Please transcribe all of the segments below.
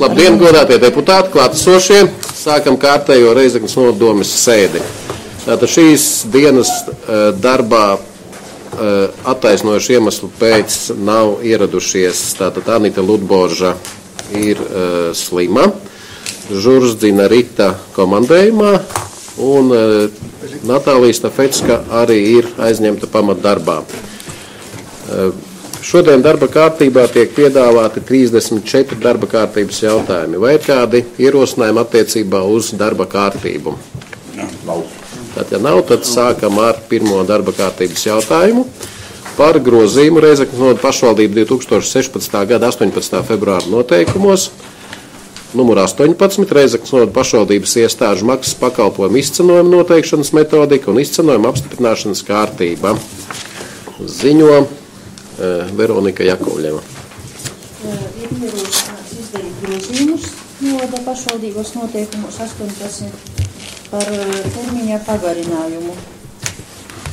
Labdien, godātie deputāti, klātesošie. Sākam kārtējo Reizeknes nodomes sēdi. Tātad šīs dienas darbā attaisnojuši iemeslu pēc nav ieradušies. Tātad Anita Ludborža ir slima, Žurzdina Rita komandējumā un Natālija Stafecka arī ir aizņemta pamatdarbā. Šodien darba kārtībā tiek piedāvāti 34 darba kārtības jautājumi. Vai ir kādi ierosinājumi attiecībā uz darba kārtību? Nav. Tad, ja nav, tad sākam ar pirmo darba kārtības jautājumu par grozījumu Reizeknes novada pašvaldību 2016. gada 18. februāra noteikumos. Numur 18. Reizeknes novada pašvaldības iestāžu maksas pakalpojumu izcenojuma noteikšanas metodika un izcenojuma apstiprināšanas kārtība. Ziņo Veronika Jakovļeva. Ir ierosināts izdarīt grozījumus novada pašvaldības noteikumos 18 par termiņa pagarinājumu.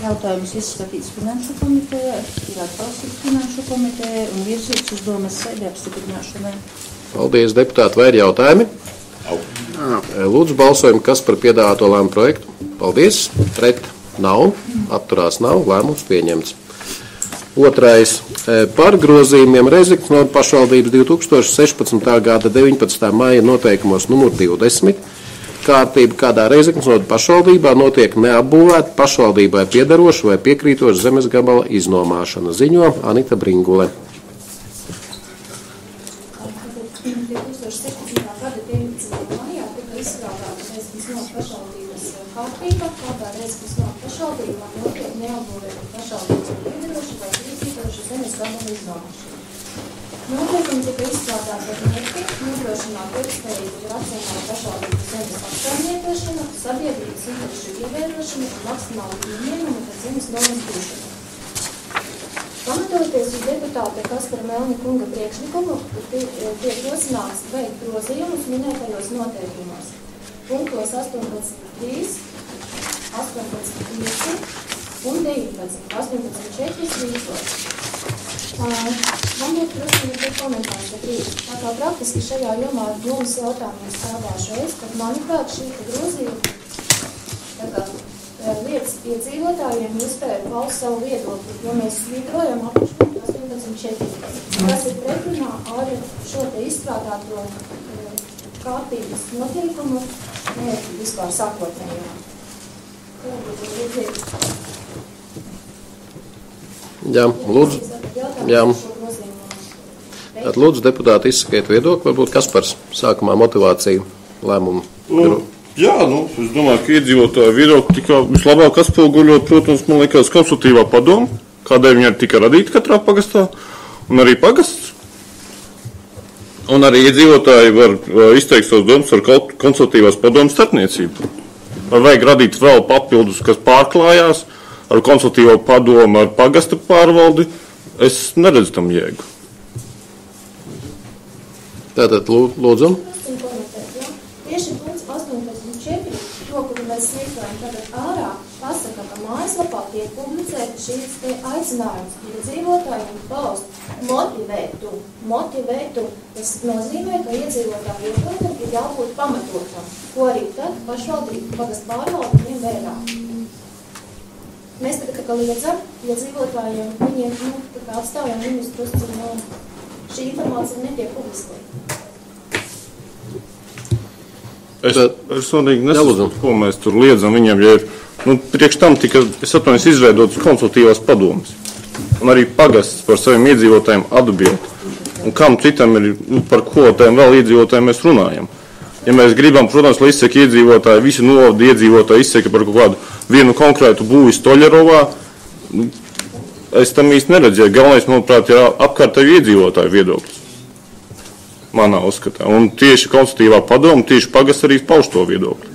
Jautājums izskatīts Finanšu komitejā, ir atbalstīts Finanšu komitejā un virzīts uz domas sēdi apstiprināšanai. Paldies, deputāti. Vai ir jautājumi? Lūdzu balsojumu, kas par piedāvāto lēmumu projektu. Paldies. Pret nav. Atturās nav. Lēmums pieņemts. Otrais. Par grozījumiem Reizeknes novada pašvaldības 2016. gada 19. maija noteikumos numur 20. Kārtība, kādā Reizeknes novada pašvaldībā notiek neapbūvēta pašvaldībai piedaroša vai piekrītoša zemes gabala iznomāšana. Ziņo Anita Bringule. 2017. gada 19. maijā tika izstrādāta Reizeknes novada pašvaldības kārtība, kādā Reizeknes novada pašvaldībā notiek neapbūvēta pašvaldības piedaroša vai piekrītoša zemes gabala iznomāšana. Noteikumi tika izstrādāti ar mērķi nodrošināt ilgtspējīgu un racionālu pašvaldības zemes apsaimniekošanu, sabiedrības interešu ievērošanu un maksimālu ieņēmumu pēc zemes nomas gūšanu. Pamatojoties uz deputāta Kaspara Melņa kunga priekšlikumu, tiek rosināts veikt grozījumus minētajos noteikumos. Punktos 18.3, 18.5 un 19, 18.4 svītrot. Man būtu drusku komentārs, tā kā praktiski šajā jomā domas jautājumos strādāšu es, tad manuprāt šī grozījuma lietas iedzīvotājiem iespēja paust savu viedokli, jo mēs svītrojam apakšpunktu 18.4. Tas ir pretrunā ar šo te izstrādāto kārtības noteikumu mērķi vispār sākotnējā. Jā, lūdzu. Jā. Tad lūdzu deputāti izsakiet viedokli, varbūt Kaspars sākumā motivāciju lēmumu. Jā, es domāju, ka iedzīvotāju viedokli tika vislabāk atspoguļot, protams, man liekas, konsultīvā padoma, kādēļ viņa tika radīta katrā pagastā, un arī pagasts. Un arī iedzīvotāji var izteikt savus domas ar konsultīvās padomas starpniecību. Vai vajag radīt vēl papildus, kas pārklājās ar konsultīvo padomu, ar pagasta pārvaldi, es neredzu tam jēgu. Tātad lūdzu. Tieši punkts 18.4, to, kuru mēs svītrojam tagad ārā, pasaka, ka mājaslapā tiek publicēti šīs te aicinājums iedzīvotājiem paust motivētu. Tas nozīmē, ka iedzīvotāju viedoklim ir jābūt pamatotam, ko arī tad pašvaldība pagasta pārvalde ņem vērā. Mēs tagad kā liedzam iedzīvotājiem, viņiem atstājam viņus drusku, šī informācija netiek publiskota. Es personīgi nesaprotu, ko mēs tur liedzam viņam, ja ir, priekš tam tika, es atvainojos, izveidotas konsultīvās padomas. Un arī pagasts par saviem iedzīvotājiem atbild. Un kam citam ir, par ko tiem vēl iedzīvotājiem mēs runājam. Ja mēs gribam, protams, lai izsaka iedzīvotāji, visi novada iedzīvotāji izsaka par kaut kādu vienu konkrētu būvi Stoļerovā, es tam īsti neredzēju. Galvenais, manuprāt, ir apkārtēju iedzīvotāju viedoklis. Manā uzskatā. Un tieši konsultīvā padoma, tieši pagasts arī pauž to viedokli.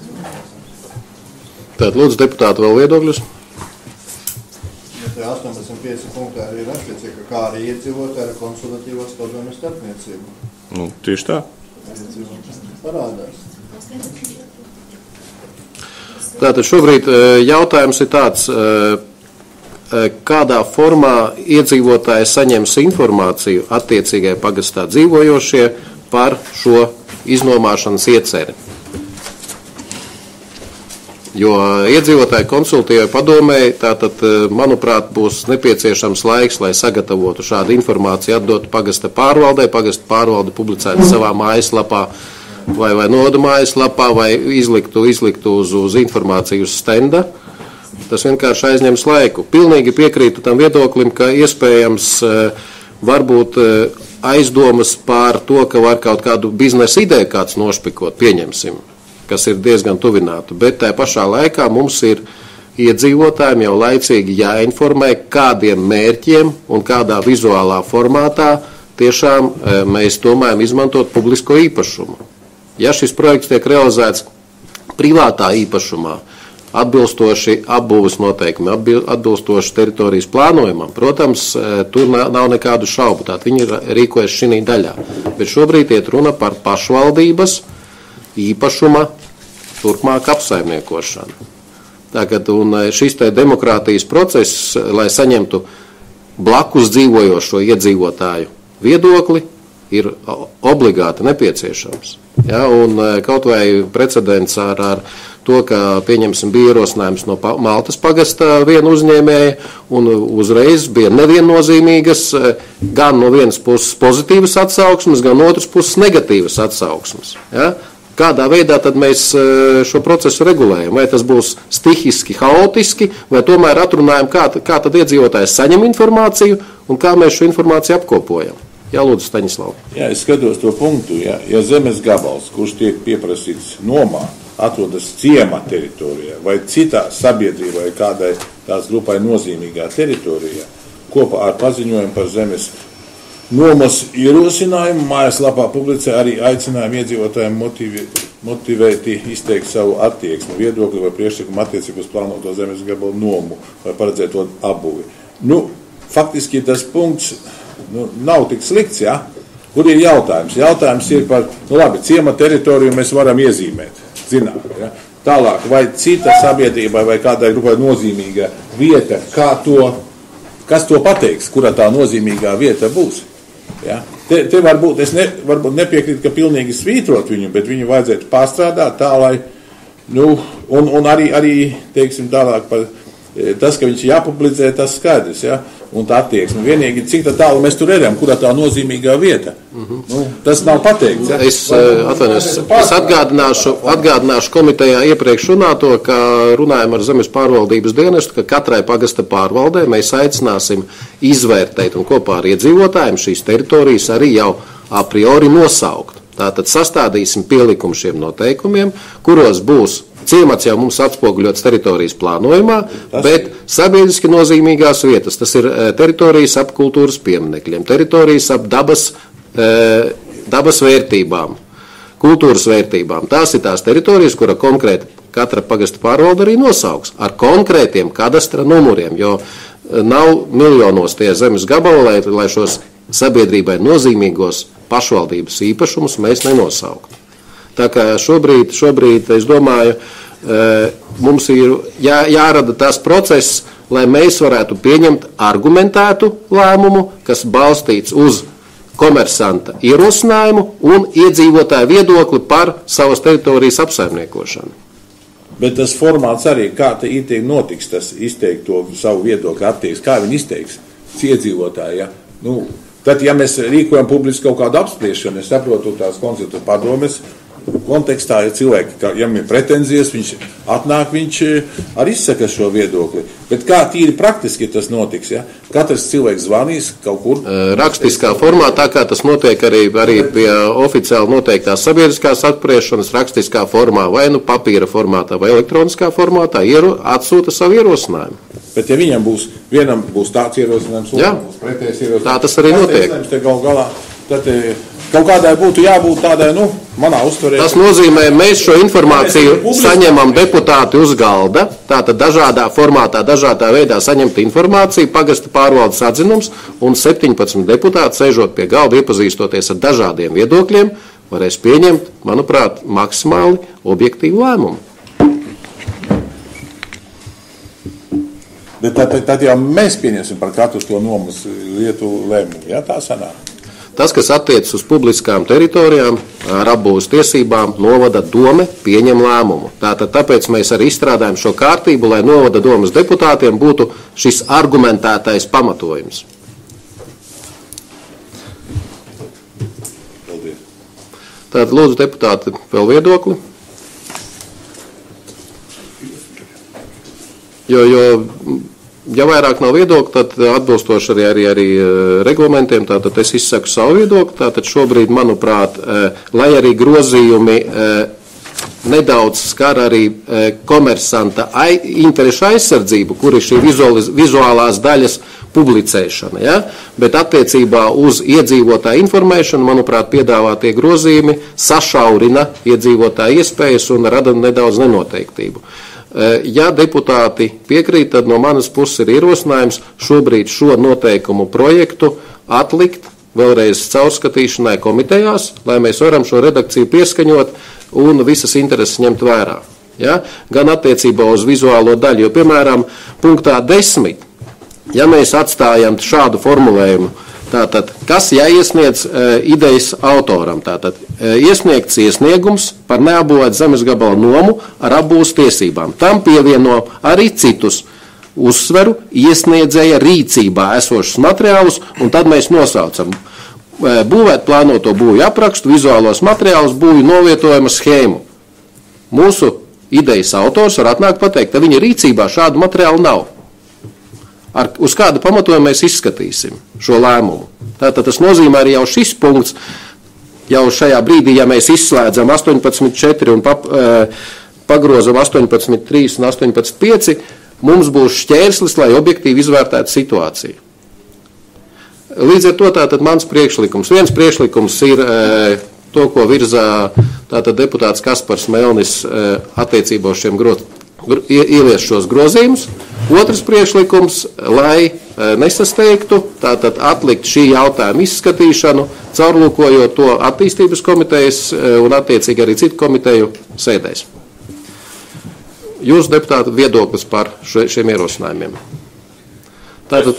Tātad lūdzu deputāti vēl viedokļus. 18.5 punktā arī rakstīts, ka kā arī iedzīvotāji ar konsultatīvās padomes starpniecību. Tieši tā. Parādās. Tātad šobrīd jautājums ir tāds, kādā formā iedzīvotāji saņems informāciju attiecīgai pagastā dzīvojošie par šo iznomāšanas ieceri. Jo iedzīvotāju konsultīvai padomēji, tātad, manuprāt, būs nepieciešams laiks, lai sagatavotu šādu informāciju, atdotu pagasta pārvaldē, pagasta pārvalde publicētu savā mājaslapā vai nodu mājaslapā, vai izliktu uz informāciju uz stenda. Tas vienkārši aizņems laiku. Pilnīgi piekrītu tam viedoklim, ka iespējams varbūt aizdomas par to, ka var kaut kādu biznesa ideju kāds nošpikot, pieņemsim, kas ir diezgan tuvināta, bet tajā pašā laikā mums ir iedzīvotājiem jau laicīgi jāinformē, kādiem mērķiem un kādā vizuālā formātā tiešām mēs domājam izmantot publisko īpašumu. Ja šis projekts tiek realizēts privātā īpašumā, atbilstoši apbūves noteikumi, atbilstoši teritorijas plānojumam, protams, tur nav nekādu šaubu, tātad viņi rīkojas šī daļā. Bet šobrīd iet runa par pašvaldības īpašuma turpmāk apsaimniekošanu. Tagad, un šis te demokrātijas process, lai saņemtu blakus dzīvojošo iedzīvotāju viedokli, ir obligāti nepieciešams. Ja, un kaut vai precedents ar to, ka, pieņemsim, bija ierosinājums no Maltas pagasta viena uzņēmēja, un uzreiz bija neviennozīmīgas, gan no vienas puses pozitīvas atsauksmes, gan no otras puses negatīvas atsauksmes. Ja. Kādā veidā tad mēs šo procesu regulējam? Vai tas būs stihiski, haotiski, vai tomēr atrunājam, kā tad iedzīvotājs saņem informāciju un kā mēs šo informāciju apkopojam? Jā, lūdzu, Staņislav. Jā, es skatos to punktu, ja zemes gabals, kurš tiek pieprasīts nomā, atrodas ciema teritorijā vai citā sabiedrībā vai kādai tās grupai nozīmīgā teritorijā, kopā ar paziņojumu par zemes nomas ierosinājumu mājaslapā publicē arī aicinājumu iedzīvotājiem motivēti izteikt savu attieksmi, viedokli vai priekšlikumu attiecībā uz plānoto zemes gabalu nomu vai paredzēto apbūvi. Faktiski tas punkts nav tik slikts, ja? Kur ir jautājums? Jautājums ir par, labi, ciema teritoriju mēs varam iezīmēt, zinām, ja? Tālāk, vai cita sabiedrībai vai kādai grupai nozīmīga vieta, kas to pateiks, kurā tā nozīmīgā vieta būs. Ja? Te varbūt, varbūt nepiekrīt, ka pilnīgi svītrot viņu, bet viņu vajadzētu pārstrādāt tā, lai, un arī, teiksim, tālāk par tas, ka viņš jāpublicē, tas skaidrs, ja? Un tā attieksme. Vienīgi, cik tālu mēs tur redzam, kurā tā nozīmīgā vieta. Tas nav pateikts. Ja? Es atgādināšu komitejā iepriekš runāto, ka runājam ar zemes pārvaldības dienestu, ka katrai pagasta pārvaldē mēs aicināsim izvērtēt un kopā ar iedzīvotājiem šīs teritorijas arī jau a priori nosaukt. Tātad sastādīsim pielikumu šiem noteikumiem, kuros būs ciemats jau mums atspoguļots teritorijas plānojumā, bet sabiedriski nozīmīgās vietas, tas ir teritorijas ap kultūras pieminekļiem, teritorijas ap dabas vērtībām, kultūras vērtībām. Tās ir tās teritorijas, kura konkrēti katra pagasta pārvalde arī nosauks ar konkrētiem kadastra numuriem, jo nav miljonos tie zemes gabali, lai šos sabiedrībai nozīmīgos pašvaldības īpašumus mēs nenosauktu. Tā kā šobrīd, es domāju, mums ir jārada tas process, lai mēs varētu pieņemt argumentētu lēmumu, kas balstīts uz komersanta ierosinājumu un iedzīvotāju viedokli par savas teritorijas apsaimniekošanu. Bet tas formāts arī, kā te notiks tas izteikt to savu viedokli attieksmi, kā viņi izteiks iedzīvotāji, ja? Tad, ja mēs rīkojam publiski kaut kādu apspriešanu, es saprotu tās konsultācijas padomes kontekstā, ja cilvēki, ja viņam ir pretenzijas, viņš atnāk, viņš arī izsaka šo viedokli. Bet kā tīri praktiski tas notiks, ja? Katrs cilvēks zvanīs kaut kur. Rakstiskā formā, tā kā tas notiek arī pie oficiāli noteiktās sabiedriskās apspriešanas, rakstiskā formā, vai papīra formātā, vai elektroniskā formātā, atsūta savu ierosinājumu. Bet ja vienam būs tāds ierosinājums, būs pretējs ierosinājums. Tā tas arī notiek. Tad kaut kādai būtu jābūt tādai, manā uztverē. Tas nozīmē, mēs šo informāciju saņemam deputāti uz galda, tātad dažādā formātā, dažādā veidā saņemt informāciju, pagasta pārvaldes atzinums, un 17 deputāti, sēžot pie galda, iepazīstoties ar dažādiem viedokļiem, varēs pieņemt, manuprāt, maksimāli objektīvu lēmumu. Bet tad jau mēs pieņemsim par katru to nomas lietu lēmumu, ja tā sanāk? Tas, kas attiecas uz publiskām teritorijām ar apbūves tiesībām, novada dome pieņem lēmumu. Tāpēc mēs arī izstrādājam šo kārtību, lai novada domas deputātiem būtu šis argumentētais pamatojums. Tātad lūdzu deputāti vēl viedokli. Ja vairāk nav viedokļu, tad atbilstoši arī reglamentiem, tātad es izsaku savu viedokli. Tātad šobrīd, manuprāt, lai arī grozījumi nedaudz skar arī komersanta interešu aizsardzību, kur ir šī vizuālās daļas publicēšana, ja? Bet attiecībā uz iedzīvotāju informēšanu, manuprāt, piedāvātie grozījumi sašaurina iedzīvotāju iespējas un rada nedaudz nenoteiktību. Ja deputāti piekrīt, tad no manas puses ir ierosinājums šobrīd šo noteikumu projektu atlikt vēlreiz caurskatīšanai komitejās, lai mēs varam šo redakciju pieskaņot un visas intereses ņemt vērā. Ja? Gan attiecībā uz vizuālo daļu, jo, piemēram, punktā 10, ja mēs atstājam šādu formulējumu, tātad, kas jāiesniedz idejas autoram? Tātad, iesniegts iesniegums par neapbūvētu zemes gabala nomu ar apbūves tiesībām. Tam pievieno arī citus uzsveru iesniedzēja rīcībā esošus materiālus, un tad mēs nosaucam būvēt plānoto būvju aprakstu, vizuālos materiālus, būvju novietojuma schēmu. Mūsu idejas autors var atnākt pateikt, ka viņa rīcībā šādu materiālu nav. Uz kādu pamatojumu mēs izskatīsim šo lēmumu. Tātad tas nozīmē arī jau šis punkts, jau šajā brīdī, ja mēs izslēdzam 18.4 un pagrozam 18.3 un 18.5, mums būs šķērslis, lai objektīvi izvērtētu situāciju. Līdz ar to tātad mans priekšlikums. Viens priekšlikums ir to, ko virzā tātad deputāts Kaspars Melnis attiecībā uz šiem ievies šos grozījumus. Otrs priekšlikums, lai nesasteigtu, tātad atlikt šī jautājuma izskatīšanu, caurlūkojot to attīstības komitejas un attiecīgi arī citu komiteju sēdēs. Jūs, deputāti, viedoklis par šiem ierosinājumiem? Tātad...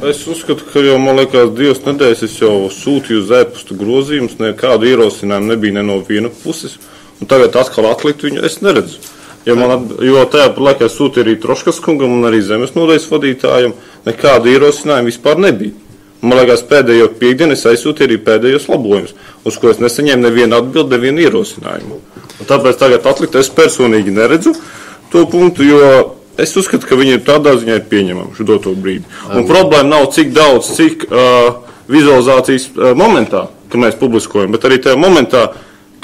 Es uzskatu, ka jau, man liekas, 2 nedēļas es jau sūtīju uz e-pasta grozījumus, nekādu ierosinājumu nebija ne no viena puses, un tagad atkal atlikt viņu es neredzu. Jo tajā laikā sūtīja arī Troškas kungam un arī zemes nodaļas vadītājam, nekādu ierosinājumu vispār nebija. Man liekas, pēdējo piekdienu es aizsūtīju arī pēdējos labojumus, uz ko es nesaņēmu nevienu atbildi, nevienu ierosinājumu. Un tāpēc tagad atlikt es personīgi neredzu to punktu, jo es uzskatu, ka viņi ir tādā ziņā pieņemami šo doto brīdi. Un problēma nav cik daudz, cik vizualizācijas momentā, ka mēs publiskojam, bet arī tajā momentā,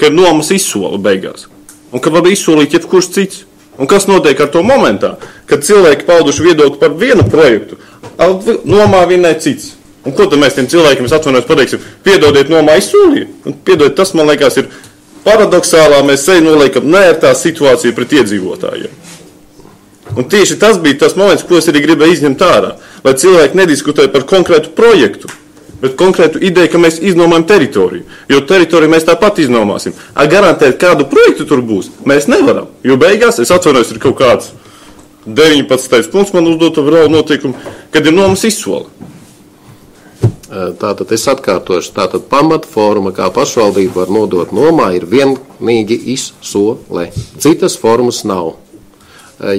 kad nomas izsola beigās. Un kad var izsolīt jebkurš cits. Un kas notiek ar to momentā, kad cilvēki pauduši viedokli par vienu projektu, nomā vienai cits. Un ko tad mēs tiem cilvēkiem, es atvainojos, pateiksim, piedodiet nomā izsolīt? Un piedodiet, tas, man liekas, ir paradoxālā, mēs noliekam nērtā situācija pret iedzīvotājiem. Un tieši tas bija tas moments, ko es arī gribēju izņemt ārā, lai cilvēki nediskutē par konkrētu projektu, bet konkrētu ideju, ka mēs iznomājam teritoriju. Jo teritoriju mēs tāpat iznomāsim. Garantēt, kādu projektu tur būs, mēs nevaram. Jo beigās, es atvainojos, ir kaut kāds 19. punkts man uzdoto vēl notiekumu, kad ir nomas izsola. Tātad es atkārtošu, tātad pamatforma, kā pašvaldība var nodot nomā, ir vienīgi izsole. Citas formas nav.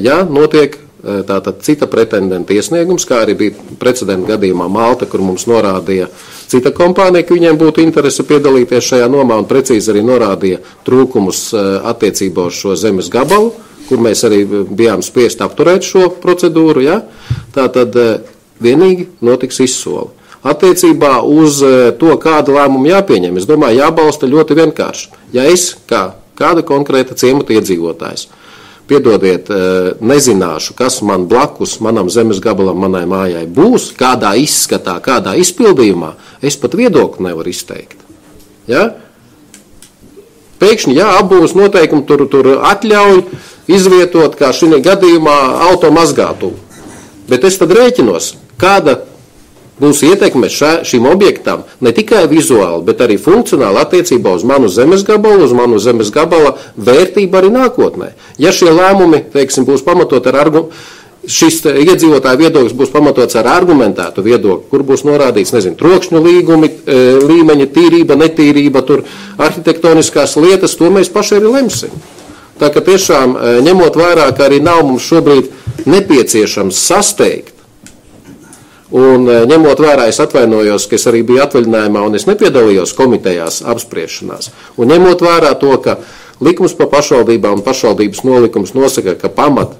Ja notiek tātad cita pretendenta iesniegums, kā arī bija precedenta gadījumā Malta, kur mums norādīja cita kompānija, ka viņiem būtu interese piedalīties šajā nomā un precīzi arī norādīja trūkumus attiecībā uz šo zemes gabalu, kur mēs arī bijām spiest apturēt šo procedūru. Ja? Tātad vienīgi notiks izsoli. Attiecībā uz to, kādu lēmumu jāpieņem, es domāju, jābalsta ļoti vienkārši. Ja es kā kāda konkrēta ciemata iedzīvotājs, piedodiet, nezināšu, kas man blakus, manam zemes gabalam, manai mājai būs, kādā izskatā, kādā izpildījumā, es pat viedokli nevaru izteikt. Ja? Pēkšņi, jā, apbūves noteikumi tur atļauj izvietot, kā šī gadījumā, automazgātuvu. Bet es tad rēķinos, kāda būs ietekme šim objektam ne tikai vizuāli, bet arī funkcionāli attiecībā uz manu zemes gabalu, uz manu zemes gabala vērtību arī nākotnē. Ja šie lēmumi, teiksim, būs pamatot ar šis iedzīvotāju viedoklis būs pamatots ar argumentētu viedokli, kur būs norādīts, trokšņu līmeņa, tīrība, netīrība, tur arhitektoniskās lietas, to mēs paši arī lemsim. Tā ka tiešām ņemot vērā, ka arī nav mums šobrīd nepieciešams sasteigt, un ņemot vērā, es atvainojos, ka es arī biju atvaļinājumā un es nepiedalījos komitejās apspriešanās, un ņemot vērā to, ka likums par pašvaldībām un pašvaldības nolikums nosaka, ka pamat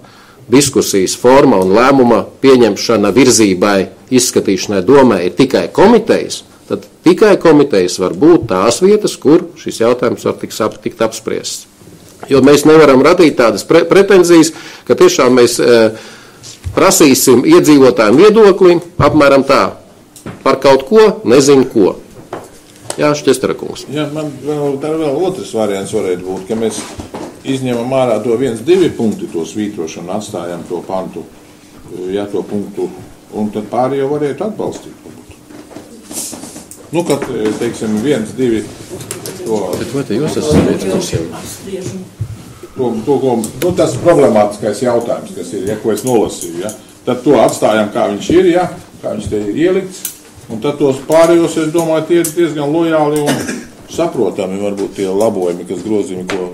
diskusijas forma un lēmuma pieņemšana virzībai, izskatīšanai domē ir tikai komitejas, tad tikai komitejas var būt tās vietas, kur šis jautājums var tikt apspriests. Jo mēs nevaram radīt tādas pretenzijas, ka tiešām mēs prasīsim iedzīvotājiem viedokli apmēram tā, par kaut ko, nezinu ko. Jā, Šķestera kungs. Jā, man vēl otrs variants varētu būt, ka mēs izņemam ārā to 1-2 punkti, to svītrošanu, atstājam to pantu, to punktu, un tad pāri jau varētu atbalstīt. Kad, teiksim, 1-2 to... Bet vai te jūs esat vietas? Tas problemātiskais jautājums, kas ir, ko es nolasīju, tad to atstājam, kā viņš ir, kā viņš te ir ielikts, un tad tos pārējos, es domāju, tie ir diezgan lojāli un saprotami varbūt tie labojumi, kas grozījumi, ko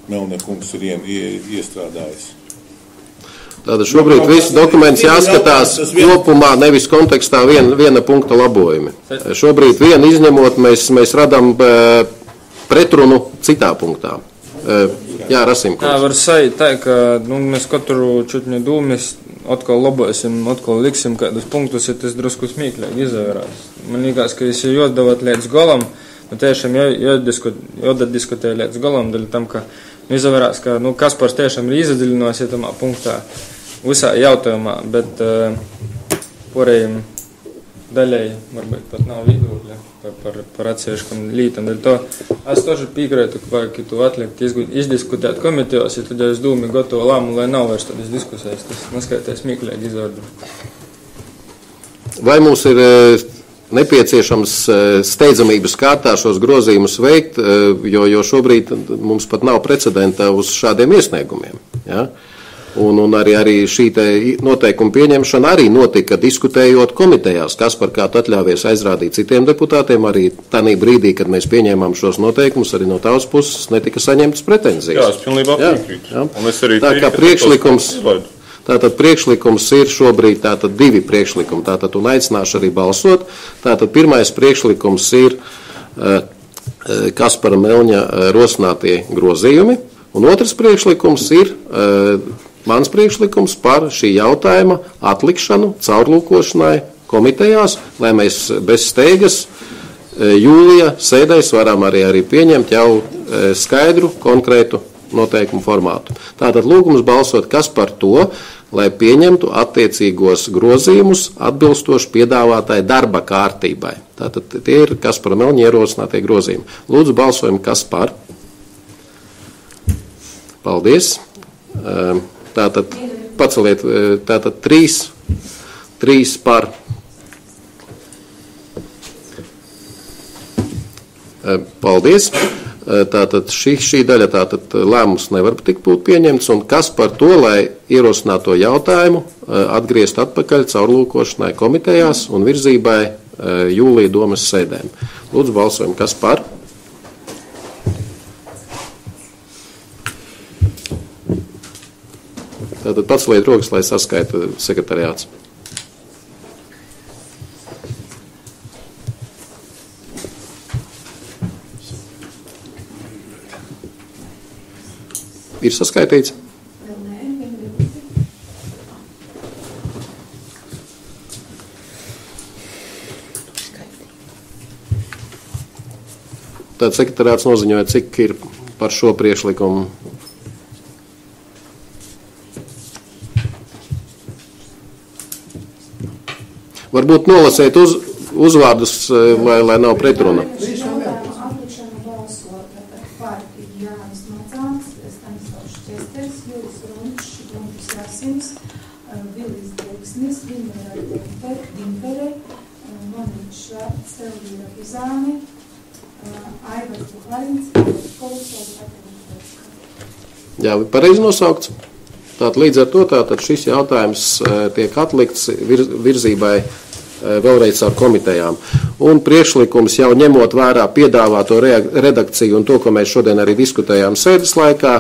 Melniekungs ir iestrādājis. Tātad šobrīd viss dokuments jāskatās kopumā, nevis kontekstā viena punkta labojumi. Šobrīd vienu izņemot, mēs radām pretrunu citā punktā. Jā, Rasim. Jā, var sajūt tā, ka mēs katru čutņu dūmis atkal labosim, atkal liksim kādus punktus, ja tas drusku smīklīgi izvērās. Man liekas, ka es jau joddavat līdz galam, tiešām jodiskutē līdz galam, daļa tam, ka izvērās, ka Kaspars tiešām ir izadziļinās ietamā punktā visā jautājumā, bet porējiem daļai varbūt pat nav viedokļa par atsevišķām lītām. Dēļ to es toži piekrītu, ka vajag tu atlikt izdiskutēt komitejos, ja tad jau es dūmi gotovu lēmumu, lai nav vairs tādas diskusijas, tas neskaities smieklīgi izvārdu. Vai mums ir nepieciešams steidzamības kārtā šos grozījumus veikt, jo šobrīd mums pat nav precedenta uz šādiem iesniegumiem, ja? Un arī šī noteikuma pieņemšana arī notika diskutējot komitejās, kas par kādu atļāvies aizrādīt citiem deputātiem, arī tādā brīdī, kad mēs pieņēmām šos noteikumus, arī no tavas puses netika saņemtas pretenzijas. Jā, es pilnībā piekrītu. Un es arī tā kā priekšlikums ir šobrīd tātad 2 priekšlikumi, tātad un aicināšu arī balsot. Tātad pirmais priekšlikums ir Kaspara Melņa rosinātie grozījumi, un otrs priekšlikums ir mans priekšlikums par šī jautājuma atlikšanu caurlūkošanai komitejās, lai mēs bez steigas jūlija sēdēs varam arī pieņemt jau skaidru, konkrētu noteikumu formātu. Tātad lūgums balsot, kas par to, lai pieņemtu attiecīgos grozījumus atbilstoši piedāvātai darba kārtībai. Tātad tie ir Kaspara Melņa ierosinātie grozījumi. Lūdzu balsojam, kas par. Paldies. Tātad paceliet, tātad 3 par. Paldies. Tātad šī daļa, tātad lēmums nevar tikt būt pieņemts, un kas par to, lai ierosināto jautājumu atgriezt atpakaļ caurlūkošanai komitejās un virzībai jūlija domas sēdēm. Lūdzu balsojam, kas par. Tātad paceliet rokas, lai saskaita sekretariāts. Ir saskaitīts? Tad sekretariāts noziņoja, cik ir par šo priekšlikumu. Varbūt nolasēt uzvārdus, lai nav pretruna. Atlikšana balsot par Jānis Macāns, Stanislavs Šķesters, Juris Runčs, Guntis Rasins, Vilis Deksnis, Ginvera Dimpere, Monīts Švarts, Elvīra Pizāne, Aivars Buharins, Kolsovs, Atevīts. Jā, pareizi nosaukts. Tātad līdz ar to tātad šis jautājums tiek atlikts virzībai vēlreiz ar komitejām. Un priekšlikums jau ņemot vērā piedāvāto redakciju un to, ko mēs šodien arī diskutējām sēdes laikā,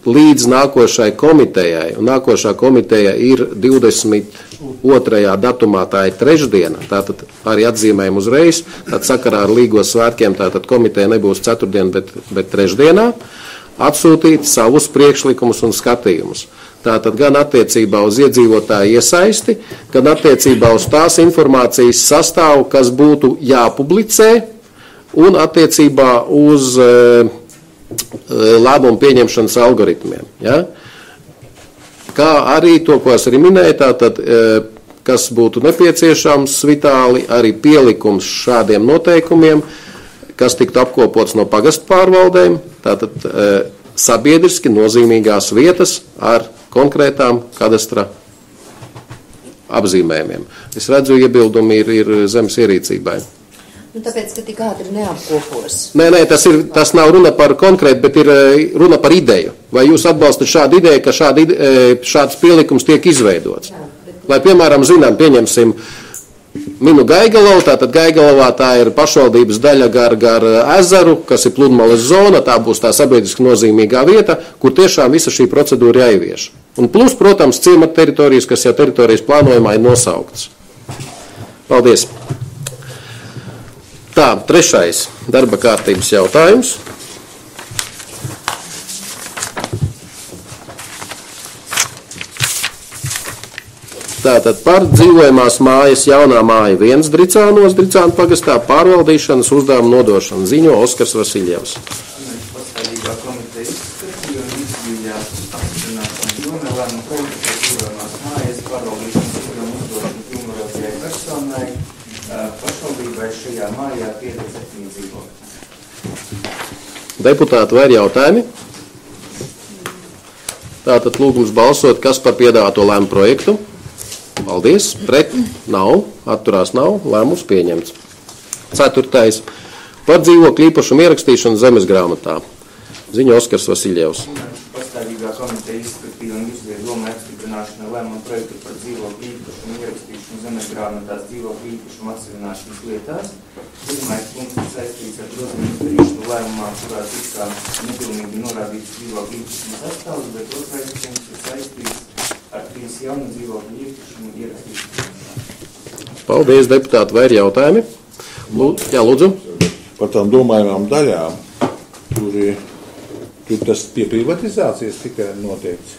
līdz nākošai komitejai, un nākošā komiteja ir 22. datumā, tā ir trešdiena, tātad arī atzīmējam uzreiz, tad sakarā ar līgo svētkiem, tātad komiteja nebūs ceturtdien, bet trešdienā, atsūtīt savus priekšlikumus un skatījumus. Tātad gan attiecībā uz iedzīvotāju iesaisti, gan attiecībā uz tās informācijas sastāvu, kas būtu jāpublicē, un attiecībā uz lēmumu pieņemšanas algoritmiem. Ja? Kā arī to, ko es arī minēju, tātad, kas būtu nepieciešams vitāli, arī pielikums šādiem noteikumiem, kas tiktu apkopots no pagastu pārvaldēm, tātad sabiedriski nozīmīgās vietas ar konkrētām kadastra apzīmējumiem. Es redzu, iebildumi ir zemes ierīcībai. Tāpēc, ka tik ātri neapkopos. Nē, tas nav runa par konkrētu, bet ir runa par ideju. Vai jūs atbalstat šādu ideju, ka šāds pielikums tiek izveidots? Jā, lai, piemēram, pieņemsim Minu Gaigalovā, tātad Gaigalovā tā ir pašvaldības daļa gar ezeru, kas ir pludmales zona, tā būs tā sabiedriski nozīmīgā vieta, kur tiešām visa šī procedūra jāievieš. Un plus, protams, ciemata teritorijas, kas jau teritorijas plānojumā ir nosauktas. Paldies! Tā, trešais darba kārtības jautājums. Tātad par dzīvojamās mājas jaunā māja 1 Dricānos, Dricānu pagastā pārvaldīšanas uzdevumu nodošanu ziņo Oskars Vasiljevs. Pastāvīgā komiteja izskatīja un izviļās apstiprināšanu doma lēmumu projektu par dzīvojamās mājas pārvaldīšanas uzdevumu nodošanu pilnvarotajai personai. Pašvaldībai šajā mājā pieder 7 dzīvokļi. Deputāti, vai ir jautājumi? Tātad lūgums balsot, kas par piedāvāto lēmumu projektu? Paldies. Pret? Nav. Atturās nav. Lēmums pieņemts. 4. Par dzīvokļu īpašumu ierakstīšanu zemes grāmatā. Ziņo Oskars Vasiljevs. Pastāvīgā komiteja izskatīja un izviļas doma apstiprināšanu lēmumu projektu par dzīvokļu īpašumu ierakstīšanu zemes grāmatās dzīvokļu īpašumu atsevināšanas lietās. Pirmais punkts ir saistīts ar grozījumu izdarīšanu lēmumā, kurā tika nepilnīgi norādīts dzīvokļu īpašumu sastāvs, bet otrais punkts ir saistīts ar 3 jaunu dzīvokļu īpašumu ierakstīšanu. Paldies, deputāti. Vai ir jautājumi? Jā, lūdzu. Par tām domājumām daļām, tur tas pie privatizācijas tikai noteikts.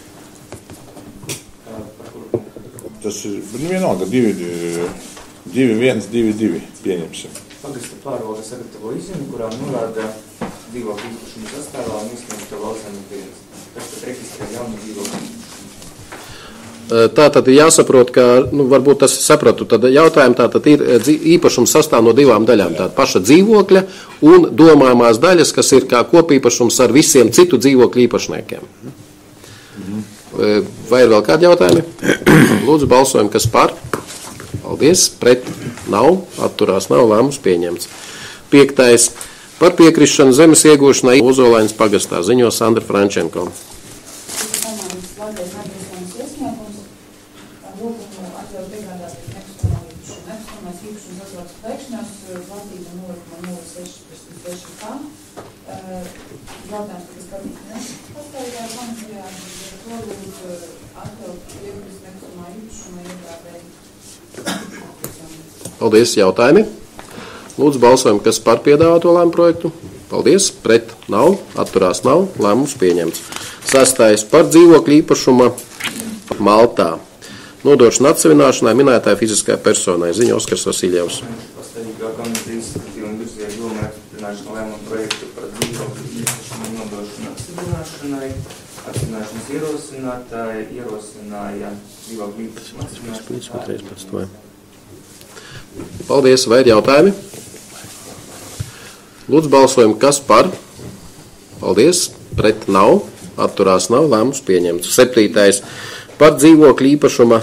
Tas ir, vienalga, 2-1, 2-2 pieņemsim. Pagasta pārvalde sagatavo izziņu, kurā norāda dzīvokļu īpašumu sastāvā un izsniegto valsts dienas. Pēc pat reģistrē jaunu dzīvokļu. Tā tad ir jāsaprot, ka, varbūt tas sapratu, tad jautājumu tātad ir īpašums sastāv no 2 daļām. Tātad paša dzīvokļa un domājumās daļas, kas ir kā kopīpašums ar visiem citu dzīvokļu īpašniekiem. Vai ir vēl kādi jautājumi? Lūdzu, balsojam, kas par? Paldies. Pret? Nav. Atturās nav. Lēmums pieņemts. 5. Par piekrišanu zemes iegūšanai Ozolainas pagastā. Ziņo Sandra Frančenko. Paldies, jautājumi. Lūdzu, balsojam, kas par piedāvāto lēmumu projektu. Paldies, pret nav, atturās nav, lēmums pieņemts. 6. Par dzīvokļu īpašuma Maltā. Nodošana atsevināšanai minētāja fiziskai personai. Ziņo Oskars Vasiljevs. Pastāvīgā komiteja izskatīja un izviļas doma apstiprināšanu lēmumu projektu par dzīvokļu īpašumu nodošanu atsevināšanai. Atsevināšanas ierosinātāja ierosināja dzīvokļu īpašumu atsevināšanai. Paldies, vai ir jautājumi? Lūdzu, balsojam, kas par? Paldies, pret nav, atturās nav, lēmums pieņemts. 7. Par dzīvokļu īpašuma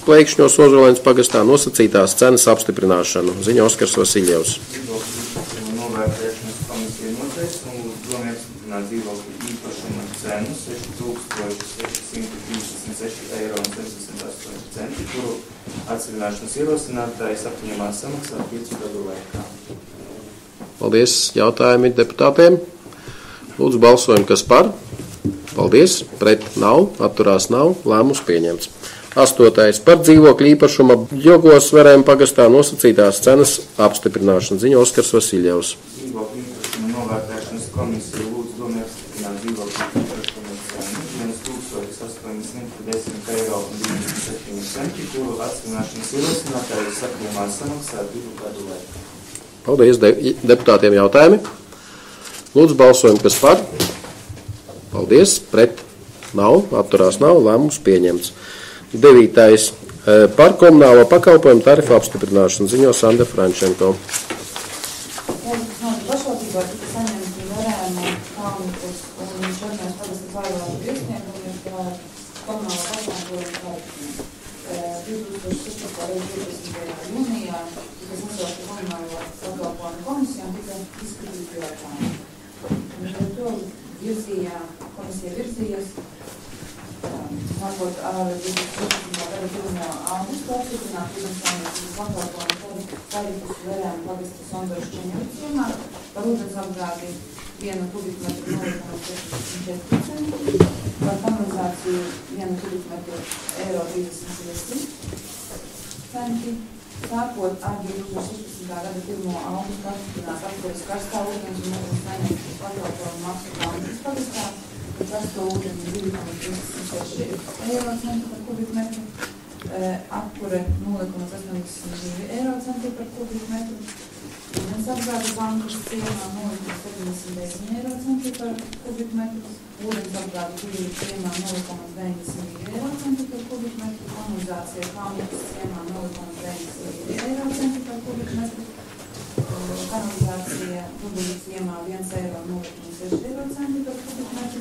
Plēkšņos Ozolainas pagastā nosacītās cenas apstiprināšanu. Ziņo Oskars Vasiljevs. Dzīvokļu īpašuma novērtēšanas komisija noteica un lūdzu domu apstiprināt dzīvokļu īpašumu cenu 6,636,68 €, kuru atseviļināšanas ierosinātājs apņēmās samaksāt 5 gadu laikā. Paldies. Jautājumi deputātiem. Lūdzu, balsojam, kas par. Paldies. Pret nav. Atturās nav. Lēmums pieņemts. 8. Par dzīvokļu īpašuma Jogos Verēm pagastā nosacītās cenas apstiprināšana. Ziņo Oskars Vasiljevs. Dzīvokļu īpašuma novērtēšanas komisija lūdzu domu apstiprināt dzīvokļu īpašuma cenu 1,810,27 €, kuru atseviļināšanas ierosinātājs apņēmās samaksāt 2 gadu laikā. Paldies. Deputātiem jautājumi. Lūdzu, balsojam, kas par. Paldies. Pret nav. Atturās nav. Lēmums pieņemts. 9. Par komunālo pakalpojumu tarifu apstiprināšanu. Ziņo Sandra Frančenko. Pašvaldībā tika saņemti Verēmu, Kalnikas un Černēs pagasta vairāku iesniegumi par komunālo pakalpojumu tarifu. 2016. jūnijā tika sasausta komunālo pakalpojumu komisija un tika izskatīti jautājumi. Par to komisija virzījās sākot ar 2016. gada 1. augustu apstiprināt ūdenssaimniecības pakalpojumu tarifus Verēmu pagasta Sondošu Čeņeru ciemā par ūdensapgādi 1 kubikmetru 0,64 €, par kanalizāciju 1 kubikmetru €30,5. Sākot ar 2016. gada 1. augustu apstiprināt apkuras karstā ūdens un ūdenssaimniecības pakalpojumu maksu Kalnikas pagastā par karsto ūdeni 2,56 € par kubikmetru, apkure 0,82 € par kubikmetru, ūdensapgāde Bankas ciemā 0,79 € par kubikmetru, ūdensapgāde Pīļu ciemā 0,92 € par kubikmetru, kanalizācija Kalnikas ciemā 0,92 € par kubikmetru, kanalizācija Dubuļu ciemā 1,06 € par kubikmetru.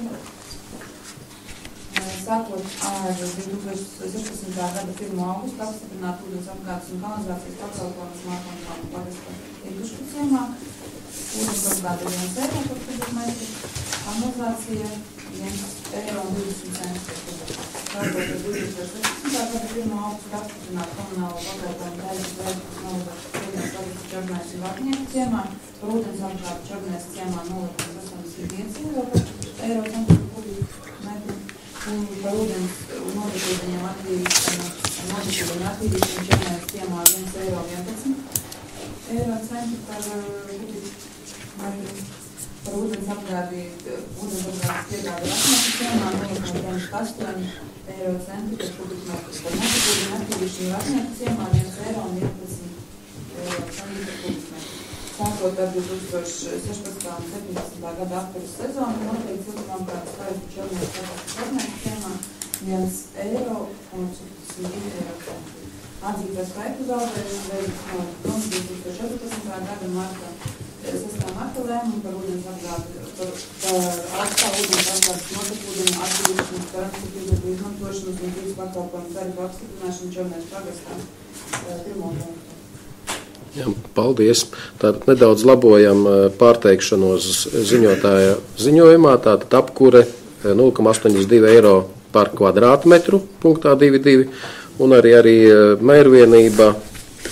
Sākot ar 2016. gada 1. augustu apstiprināt ūdensapgādes un kanalizācijas pakalpojumus Mākoņkalnu pagasta Irgušku ciemā, ūdensapgāde 1 € par kubikmetru, kanalizācija 1,20 € par kubikmetru. Sākot ar 2016. gada 1. augustu apstiprināt komunālo pakalpojumu tarifu veidus Ūdens pagasta Čornēs un Vatnieku ciemā, par ūdensapgādi Čornēs ciemā 0,81 € par kubikmetru, un par ūdens notekūdeņiem attīrīšanu Černēs ciemā 1,11 € par kubikmetru, par ūdensapgādi piegādi Vatnieku ciemā 0,98 € par kubikmetru, par notekūdeņu attīrīšanu Vatnieku ciemā 1,11 € par kubikmetru. Sākot ar 2016. un 2017. gada apkuras sezonu noteikti siltumapgādes tarifu Čornēs ciemā 1,72 €. Atzītais projektu zaudējumu veids no 2014. gada marta 6. marta lēmumu par ūdensapgādi, par augstā ūdensapgādes notekūdeņu attīrīšanas par aktivitātu izmantošanas un brīvs pakalpojumu tarifu apstiprināšanu Čornēs pagastā 1. punktu. Jā, paldies. Tātad nedaudz labojam pārteikšanos ziņotāja ziņojumā. Tātad apkure 0,82 € par kvadrātmetru punktā 2.2 un arī mērvienība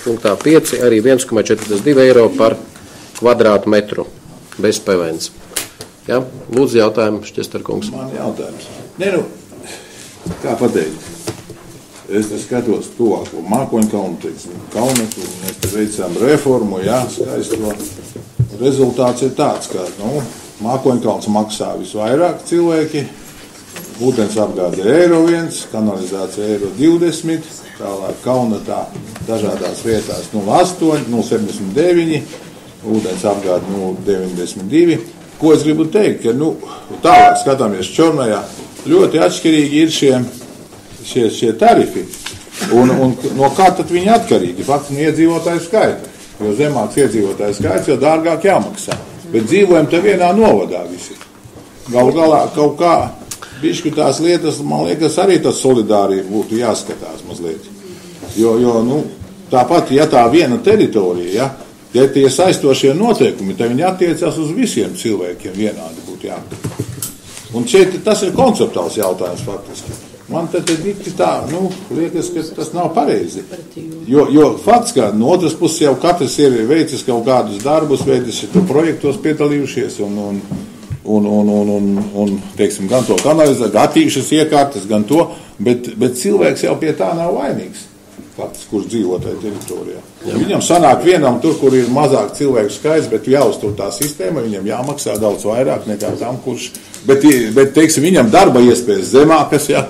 punktā 5 arī 1,42 € par kvadrātmetru bez PVNs. Jā, lūdzu jautājumu, Šķesterkungs. Man jautājums. Kā pateikt? Es skatos tuvāko Mākoņkalnu, Kalniku, un mēs te veicām reformu, skaisto. Rezultāts ir tāds, ka, Mākoņkalns maksā visvairāk cilvēki, ūdensapgāde ir €1, kanalizācija €20, tālāk Kaunatā dažādās vietās 0,8, 0,79, ūdensapgāde 0,92. Ko es gribu teikt, ka, tālāk skatāmies Čornējā, ļoti atšķirīgi ir šie tarifi, un no kā tad viņi atkarīgi? Faktiski no iedzīvotāju skaita, jo zemāks iedzīvotāju skaits, jo dārgāk jāmaksā. Bet dzīvojam te vienā novadā visi. Galu galā kaut kā bišķi tās lietas, man liekas, arī tas solidārība būtu jāskatās mazliet. Jo tāpat, ja tā viena teritorija, ja tie saistošie noteikumi, tad viņi attiecās uz visiem cilvēkiem vienādi būtu jābūt. Un šeit tas ir konceptuāls jautājums faktiski. Man tad tā, liekas, ka tas nav pareizi. Jo fakts, ka no otras puses jau katrs ir veicis kaut kādus darbus, veicis projektos piedalījušies un teiksim, gan to kanalizēt, attīkšas iekārtas, gan to, bet cilvēks jau pie tā nav vainīgs. Faktiski, kurš dzīvo tajā teritorijā. Viņam sanāk vienam tur, kur ir mazāk cilvēku skaits, bet jāuztur tā sistēma, viņam jāmaksā daudz vairāk nekā tam, kurš, bet teiksim, viņam darba iespējas zemākas, ja,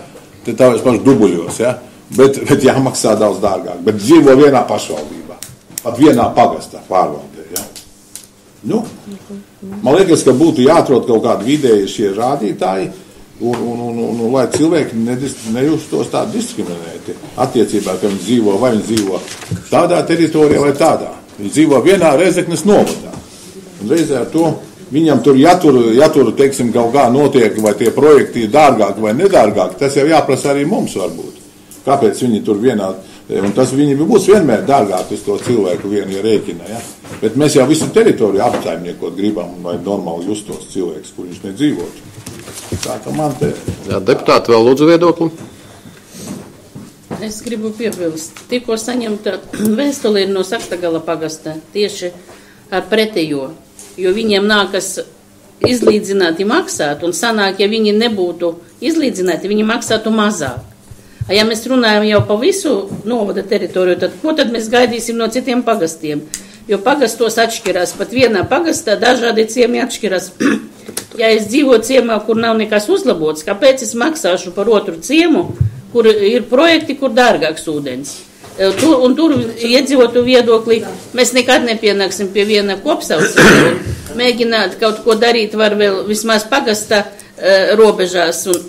tad tā paši dubuļos, ja, bet jāmaksā daudz dārgāk, bet dzīvo vienā pašvaldībā, pat vienā pagastā pārvaldē, ja. Man liekas, ka būtu jāatrod kaut kādi vidēji šie rādītāji, un lai cilvēki nejustos tā diskriminēti attiecībā, ka viņi dzīvo tādā teritorijā vai tādā. Viņi dzīvo vienā Rēzeknes novadā. Un reizē ar to viņam tur, ja tur, teiksim, kaut kā notiek, vai tie projekti ir dārgāki vai nedārgāki, tas jau jāprasa arī mums varbūt. Kāpēc viņi tur vienā, un tas viņi būs vienmēr dārgāki uz to cilvēku vienu rēķina, ja? Bet mēs jau visu teritoriju apsaimniekot gribam, lai normāli justos cilvēks, kur viņš nedzīvotu. Tā kā man te... Jā, deputāti, vēl lūdzu viedokli. Es gribu piebilst. Tikko saņemta vēstuli no Saktagala pagasta tieši ar pretējo, jo viņiem nākas izlīdzināti maksāt, un sanāk, ja viņi nebūtu izlīdzināti, viņi maksātu mazāk. Ja mēs runājam jau pa visu novada teritoriju, tad ko tad mēs gaidīsim no citiem pagastiem? Jo pagastos atšķirās, pat vienā pagastā dažādi ciemi atšķirās. Ja es dzīvoju ciemā, kur nav nekas uzlabots, kāpēc es maksāšu par otru ciemu, kur ir projekti, kur dārgāks ūdens? Un tur iedzīvotu viedoklī mēs nekad nepienāksim pie viena kopsaucēja. Mēģināt kaut ko darīt var vēl vismaz pagasta robežās un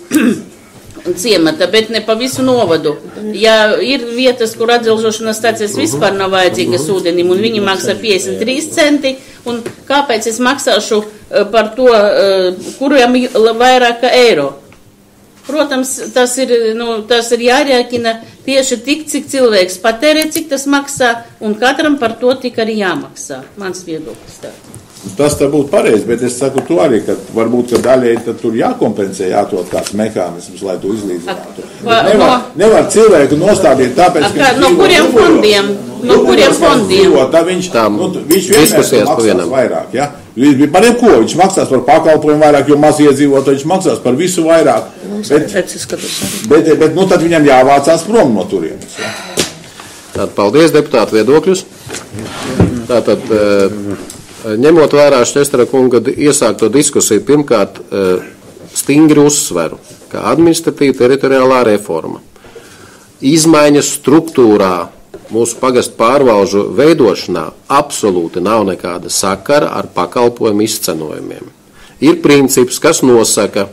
ciemata, bet ne pa visu novadu. Ja ir vietas, kur atdzelžošanas stācijas vispār nav vajadzīgas ūdenim, un viņi maksā 53 centi, un kāpēc es maksāšu par to, kuriem vairāk eiro? Protams, tas ir jārēķina tieši tik, cik cilvēks patērē, cik tas maksā, un katram par to tik arī jāmaksā. Mans viedoklis tā. Tas tā būtu pareizi, bet es saku to arī, ka varbūt, ka daļai tad tur jākompensē, jāatrod kāds mehānisms, lai to izlīdzinātu. Nevar cilvēku nostādīt tāpēc, ka no kuriem fondiem? No kuriem fondiem? Viņš vienmēr maksās vairāk, ja? Par jebko, viņš maksās par pakalpojumu vairāk, jo maz iedzīvotāji, viņš maksās par visu vairāk. Bet tad viņam jāvācās prom no turienes. Ja? Tātad, paldies deputātu viedokļus. Tātad, ņemot vērā Štestera kunga iesākto diskusiju, pirmkārt stingri uzsveru, ka administratīva teritoriālā reforma, izmaiņas struktūrā, mūsu pagastu pārvalžu veidošanā absolūti nav nekāda sakara ar pakalpojumu izcenojumiem. Ir princips, kas nosaka,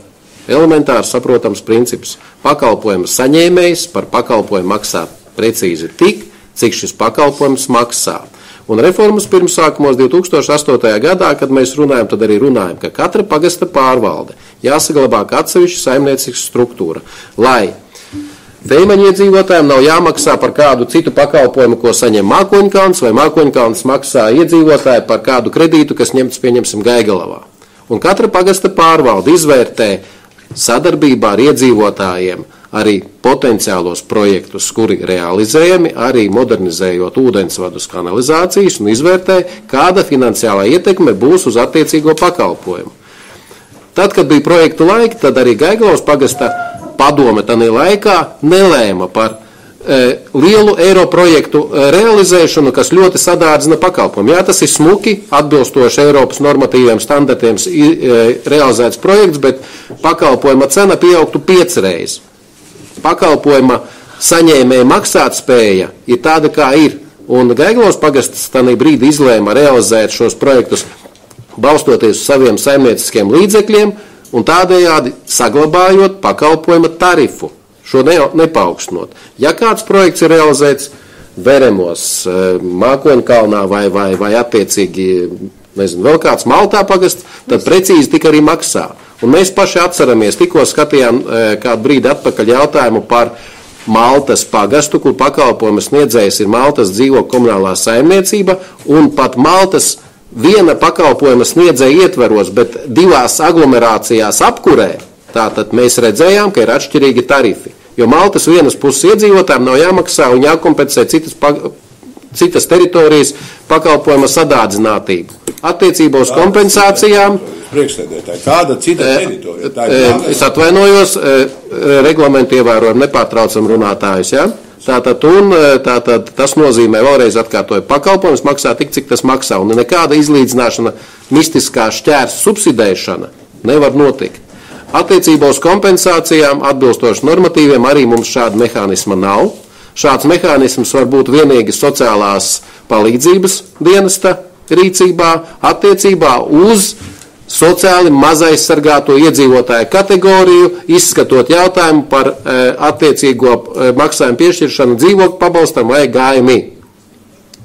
elementāri saprotams princips, pakalpojumu saņēmējs par pakalpojumu maksā precīzi tik, cik šis pakalpojums maksā. Un reformas pirmsākumos 2008. gadā, kad mēs runājam, tad arī runājam, ka katra pagasta pārvalde jāsaglabā kā atsevišķa saimniecības struktūra, lai Teimaņu iedzīvotājiem nav jāmaksā par kādu citu pakalpojumu, ko saņem Mākoņkalns, vai Mākoņkalns maksā iedzīvotāji par kādu kredītu, kas ņemts, pieņemsim, Gaigalavā. Un katra pagasta pārvalde izvērtē sadarbībā ar iedzīvotājiem arī potenciālos projektus, kuri realizējami, arī modernizējot ūdensvadus, kanalizācijas, un izvērtē, kāda finansiālā ietekme būs uz attiecīgo pakalpojumu. Tad, kad bija projektu laiki, tad arī Gaigalavas pagasta padome tanī laikā nelēma par lielu eiro projektu realizēšanu, kas ļoti sadārdzina pakalpojumu. Jā, tas ir smuki, atbilstoši Eiropas normatīviem standartiem realizēts projekts, bet pakalpojuma cena pieaugtu 5 reizes. Pakalpojuma saņēmēja maksātspēja ir tāda, kā ir. Un Gaigalavas pagasts tanī brīdi izlēma realizēt šos projektus, balstoties uz saviem saimnieciskiem līdzekļiem, un tādējādi saglabājot pakalpojuma tarifu, šo nepaukstinot. Ja kāds projekts ir realizēts Veremos, Mākoņkalnā vai attiecīgi, nezinu, vēl kāds Maltā pagasts, tad precīzi tik arī maksā. Un mēs paši atceramies, tikko skatījām kādu brīdi atpakaļ jautājumu par Maltas pagastu, kur pakalpojumu sniedzējs ir Maltas dzīvokļu komunālā saimniecība, un pat Maltas viena pakalpojuma sniedzēja ietveros, bet divās aglomerācijās apkurē, tātad mēs redzējām, ka ir atšķirīgi tarifi. Jo Maltas vienas puses iedzīvotājiem nav jāmaksā un jākompensē citas teritorijas pakalpojuma sadārdzinātību. Attiecībā uz kompensācijām. Priekšsēdētāji, kāda cita teritorija? Es atvainojos, reglamentu ievērojam, nepārtraucam runātājus, ja? Tātad tas nozīmē, vēlreiz atkārtoju, pakalpojums maksā tik, cik tas maksā, un nekāda izlīdzināšana, mistiskā šķērs subsidēšana nevar notikt. Attiecībā uz kompensācijām atbilstoši normatīviem arī mums šāda mehānisma nav. Šāds mehānisms var būt vienīgi sociālās palīdzības dienesta rīcībā attiecībā uz sociāli mazaizsargāto iedzīvotāju kategoriju, izskatot jautājumu par attiecīgo maksājumu piešķiršanu dzīvokļu pabalstam vai gājumī.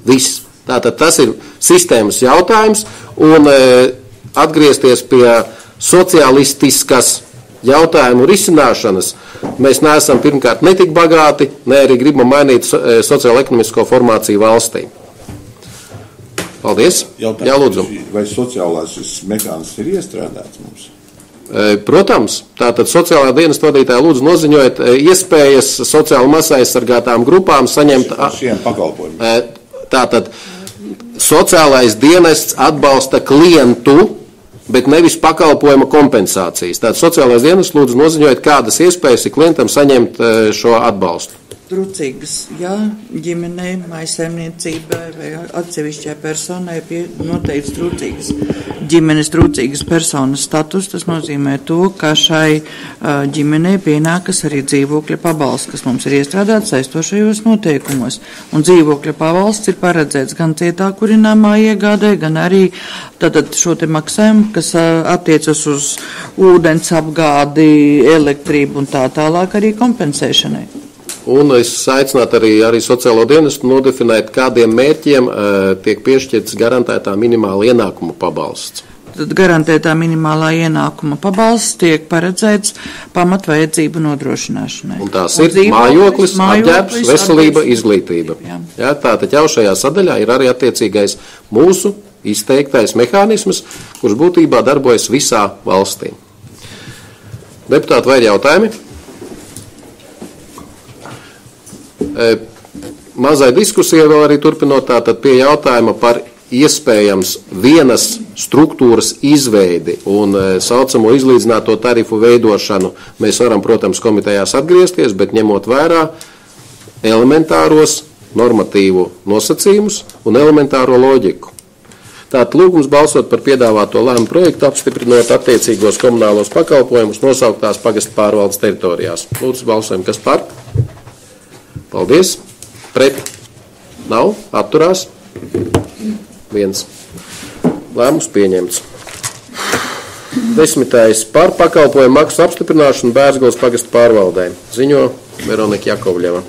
Viss. Tātad tas ir sistēmas jautājums, un atgriezties pie sociālistiskas jautājumu risināšanas, mēs neesam pirmkārt ne tik bagāti, ne arī gribam mainīt sociālo-ekonomisko formāciju valstī. Paldies. Jā, lūdzu. Vai sociālās šis mehānisms ir iestrādāts mums? Protams, tātad sociālā dienesta vadītāja lūdzu noziņojot iespējas sociāli mazaizsargātām grupām saņemt šiem pakalpojumiem. Tātad sociālais dienests atbalsta klientu, bet nevis pakalpojuma kompensācijas. Tātad sociālais dienests lūdzu noziņojot, kādas iespējas ir klientam saņemt šo atbalstu. Trūcīgas, ja ģimenei, mājsaimniecībai vai atsevišķai personai noteikts trūcīgas ģimenes trūcīgas personas status, tas nozīmē to, ka šai ģimenei pienākas arī dzīvokļa pabalsts, kas mums ir iestrādāts saistošajos noteikumos. Un dzīvokļa pabalsts ir paredzēts gan cietā kurināmā iegādē, gan arī tātad šo te maksājumu, kas attiecas uz ūdens apgādi, elektrību un tā tālāk arī kompensēšanai. Un es aicinātu arī sociālo dienestu nodefinēt, kādiem mērķiem tiek piešķirts garantētā minimāla ienākuma pabalsts. Tad garantētā minimālā ienākuma pabalsts tiek paredzēts pamatvajadzību nodrošināšanai. Un tās ir mājoklis, apģērbs, veselība, izglītība. Jā, tātad jau šajā sadaļā ir arī attiecīgais mūsu izteiktais mehānisms, kurš būtībā darbojas visā valstī. Deputāti, vai ir jautājumi? Mazai diskusija vēl arī turpinot tātad pie jautājuma par iespējams vienas struktūras izveidi un saucamo izlīdzināto tarifu veidošanu. Mēs varam, protams, komitejās atgriezties, bet ņemot vērā elementāros normatīvu nosacījumus un elementāro loģiku. Tātad lūgums balsot par piedāvāto lēmumu projektu, apstiprinot attiecīgos komunālos pakalpojumus nosauktās pagastu pārvaldes teritorijās. Lūdzu, balsojam, kas par? Paldies. Pret? Nav? Atturās? 1. Lēmums pieņemts. 10. par pakalpojumu maksu apstiprināšanu Bērzgales pagastu pārvaldē. Ziņo Veronika Jakovļeva.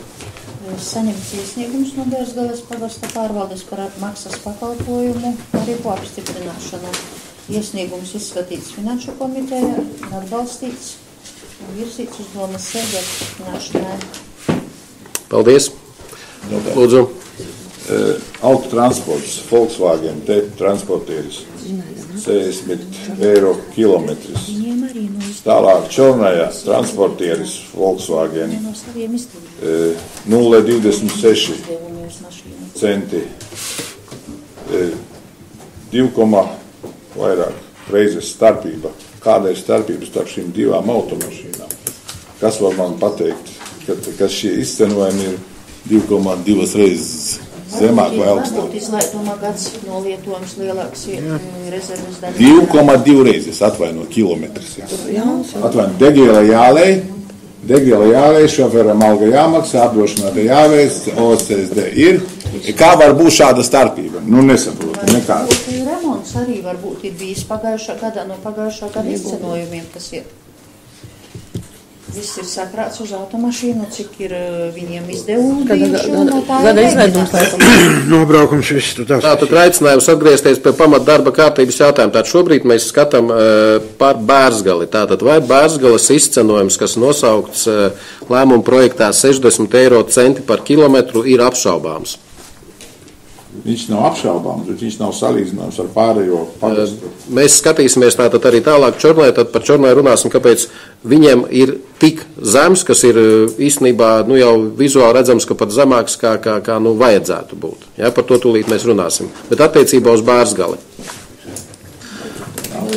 Saņemts iesniegums no Bērzgales pagasta pārvaldes par maksas pakalpojumu tarifu apstiprināšanu. Iesniegums izskatīts Finanšu komitejā un atbalstīts un virzīts uz domas sēdi apstiprināšanai. Paldies. Lūdzu. Autotransports, Volkswagen, te transportieris, 60 eiro kilometris. Tālāk Čornajā transportieris, Volkswagen, 0,26 centi, 2, vairāk reizes starpība. Kāda ir starpība starp šīm divām automašīnām? Kas var man pateikt? Ka šie izcenojumi ir 2,2 reizes zemāk vai augstāk. Izlaiduma gads nolietojums lielāks rezerves daļa. 2,2 reizes atvaino kilometrs. Atvaino degviela jālej, šoferam alga jāmaksā, apdrošināta jāveic, OCSD ir. Kā var būt šāda starpība? Nesaprotu, nekāda. Remonts arī varbūt ir bijis pagājušā gadā no pagājušā gada izcenojumiem, kas ir. viss ir sakrāts uz automašīnu, cik ir viņiem izdevumi Gada izlaidums. Nobraukums viss tu tās. Tātad aicinājums atgriezties pie pamat darba kārtības jautājumu. Tātad šobrīd mēs skatām par Bērzgali. Tātad vai Bērzgalas izcenojums, kas nosaukts lēmuma projektā 60 eiro centi par kilometru, ir apšaubāms? Viņš nav apšaubāms, bet viņš nav salīdzināms ar pārējo pagastu. Mēs skatīsimies tātad arī tālāk Čornai, tad par Čornai runāsim, kāpēc viņiem ir tik zems, kas ir īstenībā jau vizuāli redzams, ka pat zemāks kā vajadzētu būt. Ja, par to tūlīt mēs runāsim. Bet attiecībā uz Bērzgali.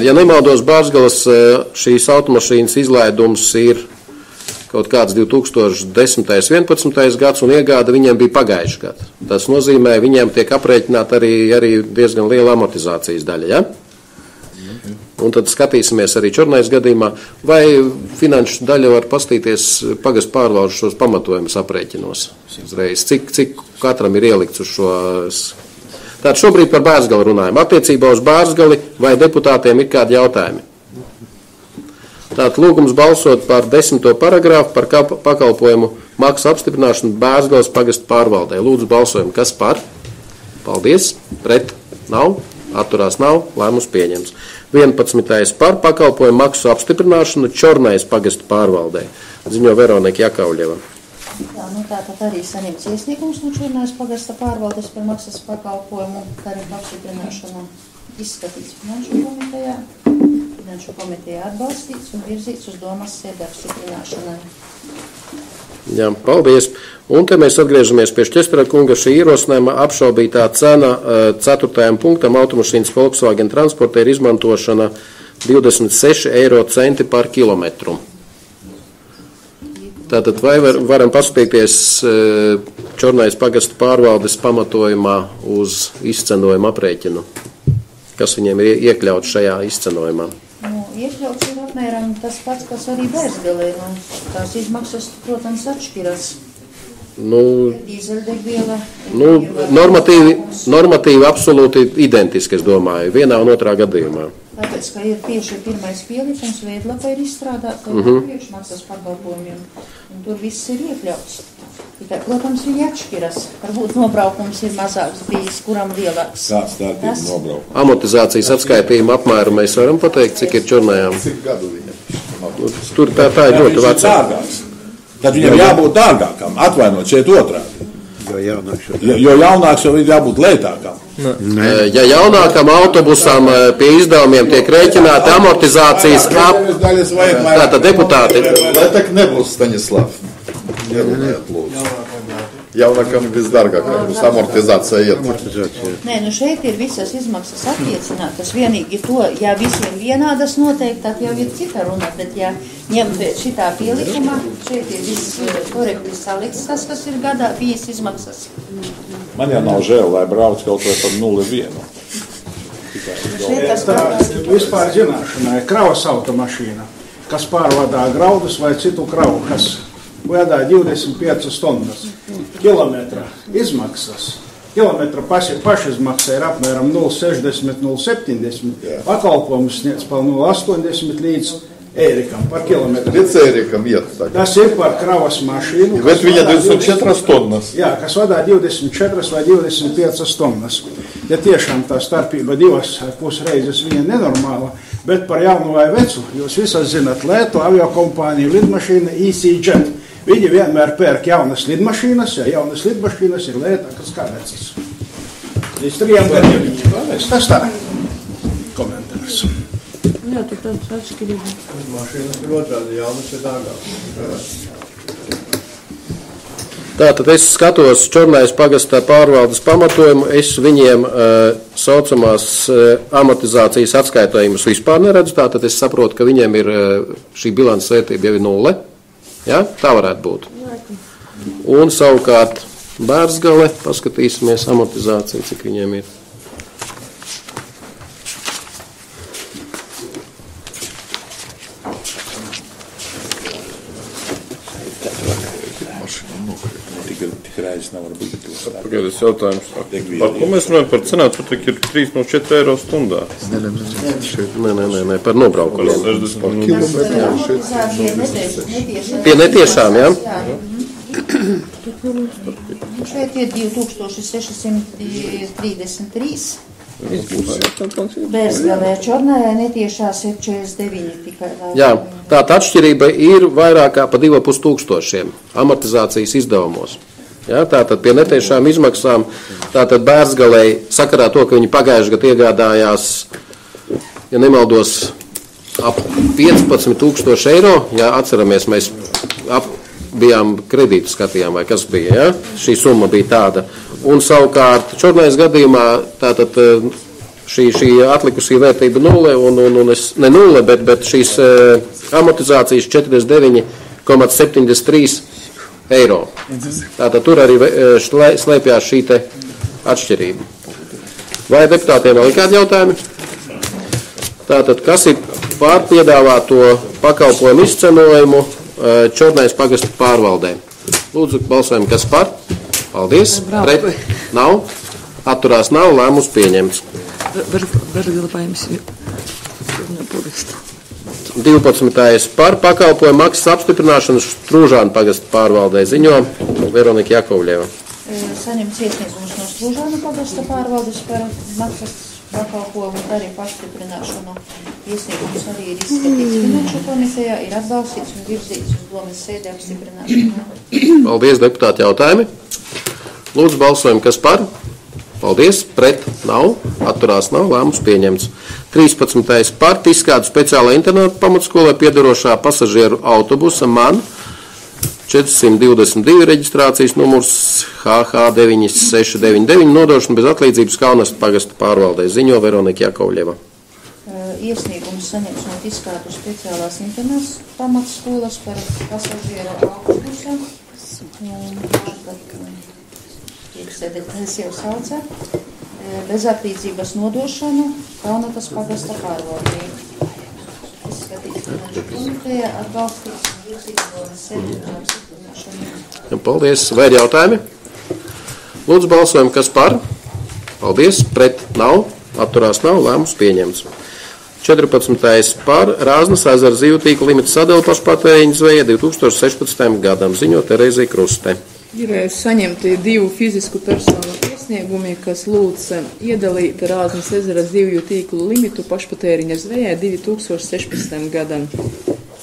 Ja nemaldos, Bērzgalas šīs automašīnas izlaidums ir kaut kāds 2010. 11. gads un iegāda viņiem bija pagājuši gadu. Tas nozīmē, viņiem tiek aprēķināta arī diezgan liela amortizācijas daļa, ja? Un tad skatīsimies arī Čornais gadījumā, vai finanšu daļa var pastīties pagastu pārvaldu šos pamatojumus aprēķinos uzreiz. Cik katram ir ielikts uz šo. Tātad šobrīd par Bērzgali runājam. Attiecībā uz Bērzgali vai deputātiem ir kādi jautājumi? Tātad lūgums balsot par 10. paragrāfu par pakalpojumu maksu apstiprināšanu Bērzgalas pagastu pārvaldē. Lūdzu balsojam, kas par? Paldies. Pret? Nav. Atturās nav. Lēmums pieņems. 11. par pakalpojumu maksu apstiprināšanu Čornais pagastu pārvaldē. Ziņo Veronika Jakauļeva. Jā, tātad arī saņemts iesniegums no Čornais pagasta pārvaldes par maksas pakalpojumu tarifu apstiprināšanu. Izskatīts finanšu komitejā. Finanšu komitejā atbalstīts un virzīts uz domas sēdi apstiprināšanai. Jā, paldies. Un te mēs atgriežamies pie Šķestera kunga šī ierosinājuma apšaubītā cena 4. punktam automašīnas Volkswagen transportēra izmantošana 26 eiro centi par kilometru. Tātad vai varam paskatīties Čornais pagastu pārvaldes pamatojumā uz izcenojumu aprēķinu? Kas viņiem ir iekļauts šajā izcenojumā? Iekļauts ir apmēram tas pats, kas arī Bērzgalē. Tās izmaksas, protams, atšķiras. Dīzeļdegviela. Normatīvi absolūti identiski, es domāju, vienā un otrā gadījumā. Tāpēc, ka ir tieši pirmais pielikums veidlapa ir izstrādāta priekšmaksas pakalpojumiem. Un tur viss ir iekļauts. Tikai, protams, viņi atšķiras. Varbūt nobraukums ir mazāks bijis, kuram lielāks. Kāds tā ir nobraukums? Amortizācijas atskaitījuma apmēru mēs varam pateikt, cik ir Čornajām. Cik gadu viņam? Tur tā ir ļoti vecā. Tad viņam jābūt dārgākam, atvainot šeit otrādi. Jo jaunāks jau ir jābūt lētākam. Ja jaunākam autobusam pie izdevumiem tiek rēķināti amortizācijas tātad deputāti. Lai tak nebūs Staņislav. Nerunājot, lūdzu. Jaunākam visdārgākam būs amortizācija iet. Nē, šeit ir visas izmaksas attiecinātas. Vienīgi to, ja visiem vienādas noteikti, tad jau ir cita runa. Bet, ja ņemt šitā pielikuma, šeit ir viss korekti salikts, tas, kas ir gadā bijis izmaksas. Man jau nav žēl, lai brauc kaut vai par 0,1. Vispār zināšanai, kravas automašīna, kas pārvadā graudus vai citu kravu, kas vadā 25 tonnas. Kilometra izmaksas. Kilometra pašizmaksa ir apmēram 0,60, 0,70. Pakalpojums sniedz par 0,80 līdz eirikam par kilometru. Līdz eirikam iet. Tas ir par kravas mašīnu. Bet viņa 24 tonnas. Jā, kas vadā 24 vai 25 tonnas. Ja tiešām tā starpība 2,5 reizes viņa nenormāla, bet par jaunu vai vecu, jūs visas zinat lētu aviokompāniju lidmašīna EasyJet. Viņi vienmēr pērk jaunas lidmašīnas, ja jaunas lidmašīnas ir lētākas kā vecas. Līdz 3 gadiem viņi vēlēs. Tas tā. Komentārs. Jā, tur tāds atšķirība. Mašīnas ir otrādi, jaunas ir dārgākas. Tātad es skatos Čornais pagastā pārvaldes pamatojumu, es viņiem saucamās amortizācijas atskaitojumus vispār neredzu, tātad es saprotu, ka viņiem ir šī bilances vērtība jau ir 0. Ja? Tā varētu būt. Un savukārt Bērzgale, paskatīsimies amortizāciju, cik viņiem ir. tik reizes nevar būt. Pagaidies jautājums. Par ko mēs runājam par cenām? Tur tik ir 3,4 eiro stundā. Nē, par nobraukumiem. Pie netiešām, jā? Šeit ir 2633. Bērzgalē Čornējā netiešās ir 49 tikai. Jā, tāda atšķirība ir vairāk kā pa 2500 amortizācijas izdevumos. Jā, tātad pie netiešām izmaksām, tātad Bērzgalē sakarā to, ka viņi pagājuši gadu iegādājās, ja nemaldos, ap 15,000 eiro, jā, atceramies, mēs bijām kredītu skatījām, vai kas bija, ja? Šī summa bija tāda. Un savukārt Čornējas gadījumā tātad šī atlikusī vērtība nulle, ne nulle, bet šīs amortizācijas 49,73 eiro. Tātad tur arī slēpjās šī te atšķirība. Vai deputātiem vēl ir kādi jautājumi? Tātad, kas ir pār piedāvāto pakalpojumu izcenojumu Čornējas pagasta pārvaldē? Lūdzu, balsojam, kas par? Paldies. Pret? Nav. Atturās nav. Lēmums pieņemts. Var galvājums 12. par pakalpojumu maksas apstiprināšanu Strūžānu pagasta pārvaldē ziņo Veronika Jakovļeva. Saņemts iesniegums no Strūžānu pagasta pārvaldes par maksas pakalpojumu tarifu apstiprināšanu. Iesniegums arī ir izskatīts Finanšu komitejā, ir atbalstīts un virzīts uz domes sēdi apstiprināšanu. Paldies, deputāti, jautājumi. Lūdzu, balsojam, kas par? Paldies, pret nav, atturās nav, lēmums pieņemts. 13. par izskādu speciālā internāta pamatskolai piedarošā pasažieru autobusa MAN 422 reģistrācijas numurs HH9699 nodošana bez atlīdzības Kaunastu pagasta pārvaldē ziņo Veronika Jakovļeva. Iesniegums saņemts no izskādu speciālās internāta pamatskolas par pasažieru autobusa. Priekšsēdētājs jau sauca, bez atlīdzības nodošanu Kaunatas pagasta pārvaldē. Izskatīts Finanšu komitejā, atbalstīts un virzīts domes sēdi apstiprināšanu. Paldies. Vai ir jautājumi? Lūdzu, balsojam, kas par? Paldies. Pret nav, atturās nav, lēmums pieņemts. 14. par Rāznas ezera zīvu tīkla limita sadali pašpatēriņa zveja 2016. gadam ziņo Terēzija Kruste. Ir saņemti 2 fizisku personu iesniegumi, kas lūdz iedalīt Rāznas ezera zivju tīklu limitu pašpatēriņa zvejai 2016. gadam.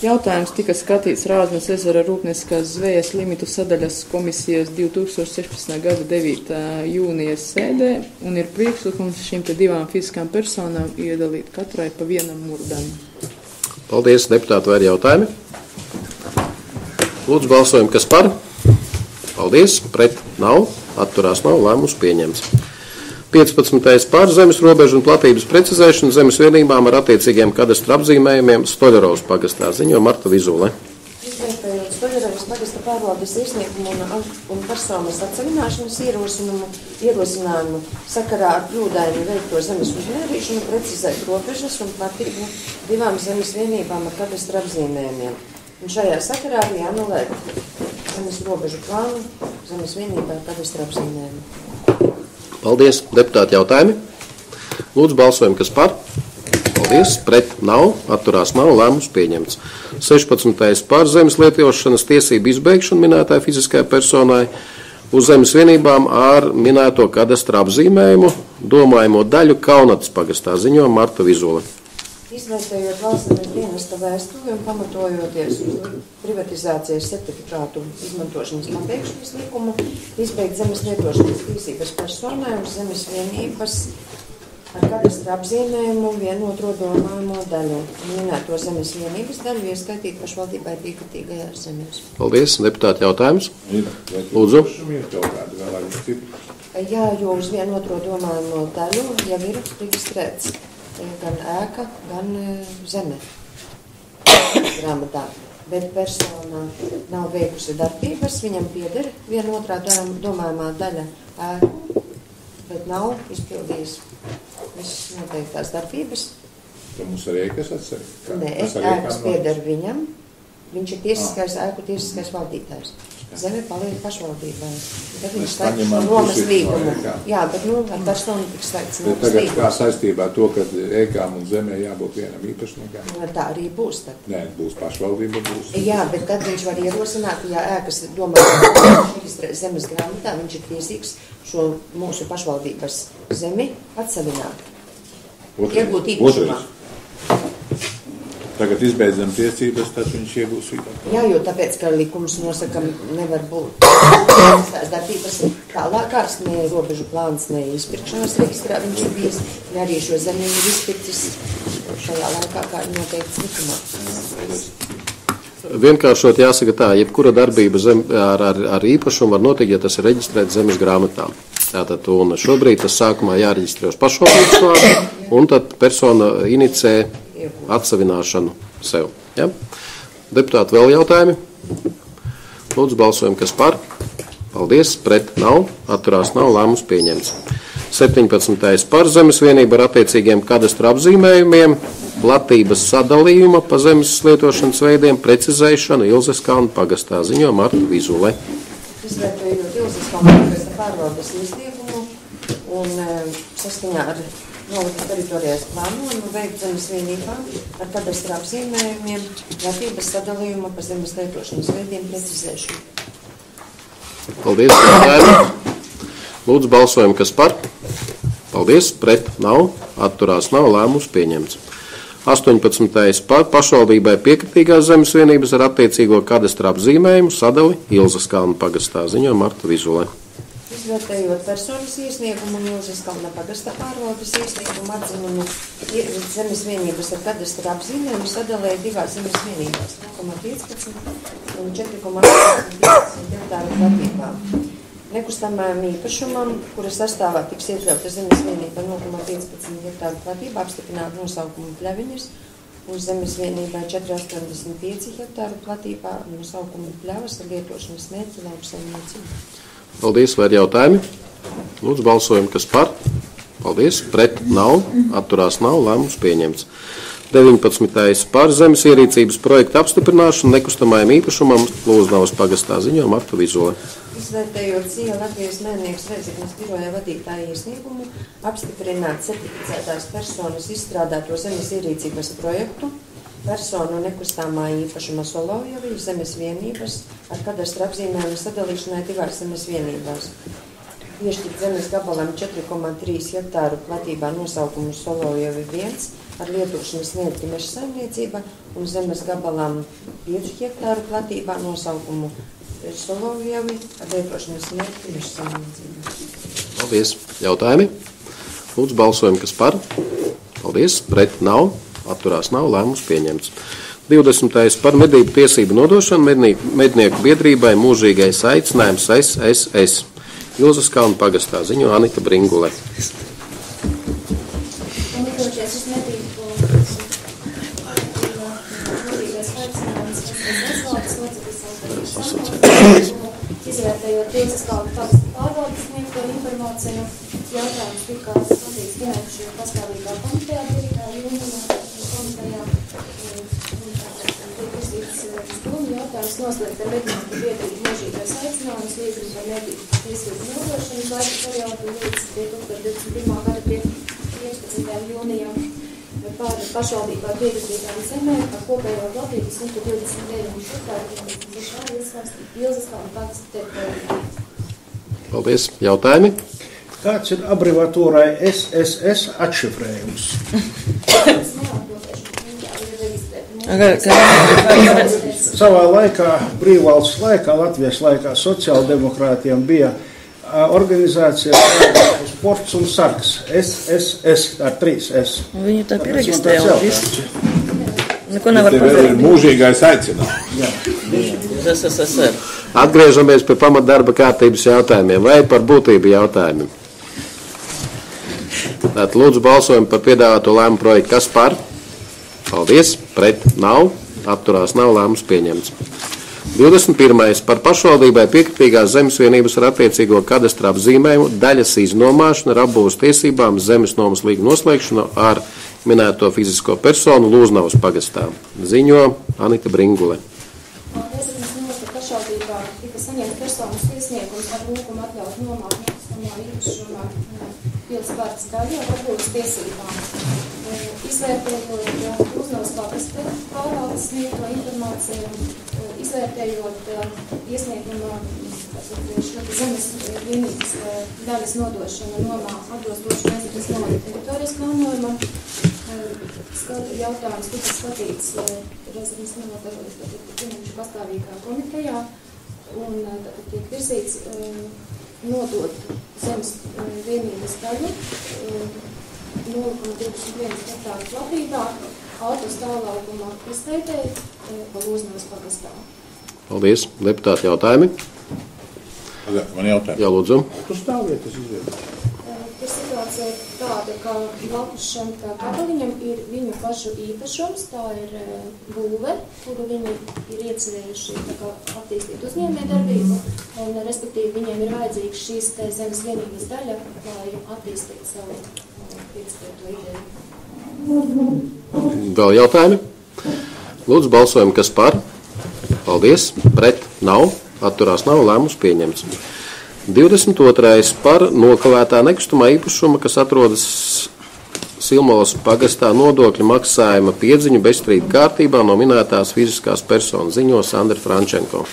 Jautājums tika skatīts Rāznas ezera rūpnieciskās zvejas limitu sadaļas komisijas 2016. gada 9. jūnijas sēdē un ir priekšlikums šīm te 2 fiziskām personām iedalīt katrai pa vienam murdam. Paldies, deputāti, vai ir jautājumi? Lūdzu, balsojam, kas par? Paldies, pret nav, atturās nav, lēmums pieņemts. 15. par zemes robežu un platības precizēšanu zemes vienībām ar attiecīgiem kadastra apzīmējumiem Stoļarovas pagastā ziņo Marta Vizule. Izvērtējot Stoļarovas pagasta pārvaldes iesniegumu un personas atseviļināšanas ierosinājumu sakarā ar kļūdaini veikto zemes uzmērīšanu, precizēt robežas un platību 2 zemes vienībām ar kadastra apzīmējumiem. Un šajā sakarā arī anulēt zemes robežu plānu zemes vienībā ar kadastra apzīmējumu. Paldies. Deputāti, jautājumi? Lūdzu, balsojam, kas par? Paldies. Pret nav, atturās nav, lēmums pieņemts. 16. par zemes lietošanas tiesību izbeigšanu minētāji fiziskajai personai uz zemes vienībām ar minēto kadastra apzīmējumu domājamo daļu Kaunatas pagastā ziņo Marta Vizule. Izvērtējot valsts dienesta vēstuli un pamatojoties uz privatizācijas certifikātu izmantošanas pabeigšanas likumu, izbeigt zemes lietošanas tiesības personai uz zemes vienības ar kadastra apzīmējumu vienotro domājamo daļu. Minēto zemes vienības daļu ieskaitīt pašvaldībai piekratīgajās zemēs. Paldies. Deputāti, jautājums? Lūdzu. Jā, jo uz vienotro domājamo daļu jau ir reģistrēts gan ēka, gan zeme grāmatā. Bet persona nav veikusi darbības, viņam pieder vienotrā domājumā daļa ēku, bet nav izpildījis visas noteiktās darbības. Mums arī kas atsevišķi? Nē, ēkas pieder viņam, Viņš ir tiesiskais ēku tiesiskais valdītājs. Zeme paliek pašvaldībai. Tad viņš saņemam Romas pusi līgumu. no EK. Jā, bet ar personu tiks slēgts Bet Romas tagad kā līgums. saistībā ar to, ka ēkām un zemē jābūt vienam īpašniekam? Tā arī būs tad. Nē, būs pašvaldība, būs. Jā, bet tad viņš var ierosināt, ja ēkas domā zemes grāmatā, viņš ir tiesīgs šo mūsu pašvaldības zemi atsavināt. Iegūt īpašumā. Tagad izbeidzam tiesības, tad viņš iegūs īpašumā. Jā, jo tāpēc, ka likums nosaka, nevar būt tās darbības tālākās, ne robežu plāns, ne izpirkšanas reģistrā viņš ir bijis, ne arī šo zemi ir izpircis šajā laikā, kā ir noteikts likumā. Vienkāršot jāsaka tā, jebkura darbība ar īpašumu var notikt, ja tas ir reģistrēts zemes grāmatā. Tātad, un šobrīd tas sākumā jāreģistrē uz pašvaldības vārdu, un tad persona inicē atsavināšanu sev. Ja? Deputāti, vēl jautājumi? Lūdzu, balsojam, kas par? Paldies, pret nav, atturās nav, lēmums pieņemts. 17. par zemes vienību ar attiecīgiem kadastra apzīmējumiem, platības sadalījuma pa zemes lietošanas veidiem, precizēšanu Ilzes kalnu pagastā, ziņo Marta Vizule. Izvērtējot Ilzes kalnu pagasta pārvaldes iesniegumu un saskaņā ar nolikuma teritorijās plānojumu veikt zemes vienībām ar kadastra apzīmējumiem, platības sadalījuma pa zemes lietošanas veidiem precizēšanu. Paldies, jautājumi. Lūdzu, balsojam, kas par? Paldies, pret nav, atturās nav, lēmums pieņemts. 18. par pašvaldībai piekritīgās zemes vienības ar attiecīgo kadastra apzīmējumu sadali Ilzes kalnu pagastā, ziņo Marta Vizule. Izvērtējot personas iesniegumu un Ilzes kalna pagasta pārvaldes iesniegumu atzinumu zemes vienības ar kadastra apzīmējumu sadalēja divās zemes vienībās 0,15 un 4,15 hektāru platībā. Nekustamajam īpašumam, kura sastāvā tiks iekļauta zemes vienība 0,15 hektāru platībā, apstiprināt nosaukumu Pļaviņas, uz zemes vienībai 4,85 hektāru platībā nosaukumu Pļavas ar lietošanas mērķi lauksaimniecību. Paldies, vai ir jautājumi? Lūdzu, balsojam, kas par? Paldies, pret nav, atturās nav, lēmums pieņemts. 19. par zemes ierīcības projektu apstiprināšanu nekustamajam īpašumam Lūznavas pagastā, ziņo Marta Vizole. Izvērtējot Sija Latvijas Mērnieks Rēzeknes biroja vadītāja iesniegumu, apstiprināt certificētās personas izstrādāto zemes ierīcības projektu, personu nekustāmā īpašuma Solovjevi zemes vienības ar kadastra apzīmējumu sadalīšanai divās zemes vienībās. Piešķirt zemes gabalam 4,3 hektāru platībā nosaukumu Solovjevi 1 ar lietošanas mērķi meža saimniecība un zemes gabalam 5 hektāru platībā nosaukumu Solovjevi ar lietošanas mērķi meža saimniecība. Paldies. Jautājumi? Lūdzu, balsojam, kas par? Paldies. Pret nav, atturās nav, lēmums pieņemts. 20. par medību tiesību nodošanu mednieku biedrībai mūžīgais aicinājums SSS. Ilzes kalnu pagastā, ziņo Anita Bringule. Izvērtējot Ilzes kalnu pagasta pārvaldes sniegto informāciju, jautājums tika skatīts finanšu pastāvīgā komitejā, jautājums noslēgt ar mednieku biedrību mūžīgais aicinājums līdzīgi par medību tiesību nodošanu laika periodu līdz 2021. gada 15. jūnijam par pašvaldībā piedrītām zemēm par kopējo valdību 129 hektāru Ilzes kalnu pagasta teritorijā. Paldies. Jautājumi? Kāds ir abreviatūrai SSS atšifrējums? Savā laikā, brīvvalsts laikā, Latvijas laikā sociāldemokrātiem bija organizācija sports un sargs. SSS ar 3S. Viņi tā pieregistrēja visu. Neko nevar pateikt. Tev ir mūžīgais aicinājums. SSSR. Atgriežamies pie pamatdarba kārtības jautājumiem vai par būtību jautājumiem. Tātad lūdzu balsojam par piedāvāto lēmumu projektu. Kas par? Paldies. Pret nav. Atturās nav, lēmums pieņemts. 21. par pašvaldībai piekritīgās zemes vienības ar attiecīgo kadastra apzīmējumu daļas iznomāšanu ar apbūves tiesībām zemes nomas līguma noslēgšanu ar minēto fizisko personu Lūznavas pagastā. Ziņo Anita Bringule. ar lūgumu atļaut nomāt nekustamā īpašumā pilsparks daļu ar atbildes tiesībām. Izvērtējot Uznavas pagasta pārvaldes sniegto informāciju, izvērtējot iesnieguma zemes vienības daļas nodošana nomā atbilstoši Mēzekļas novada teritorijas plānojumam, jautājums tika skatīts Rezerves novada finanšu pastāvīgā komitejā un tiek virzīts nodot zemes vienības daļu 0,21 hektāru platībā autostāvlaukuma izveidei pa Uznavas pagastā. Paldies. Deputāti jautājumi? Man jautājumi. Jā, lūdzu. Tur stāvvietas izveidot. Ir situācija tāda, ka blakus šim gabaliņam ir viņu pašu īpašums, tā ir būve, kuru viņi ir iecerējuši attīstīt uzņēmējdarbību, un respektīvi viņiem ir vajadzīgs šīs te zemes vienības daļa, lai attīstītu savu piecvieto ideju. Vēl jautājumi? Lūdzu, balsojam, kas par? Paldies. Pret nav. Atturās nav. Lēmums pieņemts. 22. par nokavētā nekustamā īpašuma, kas atrodas Silmolas pagastā nodokļu maksājuma piedziņu bezstrīdu kārtībā no minētās fiziskās personas ziņo Sandra Frančenko.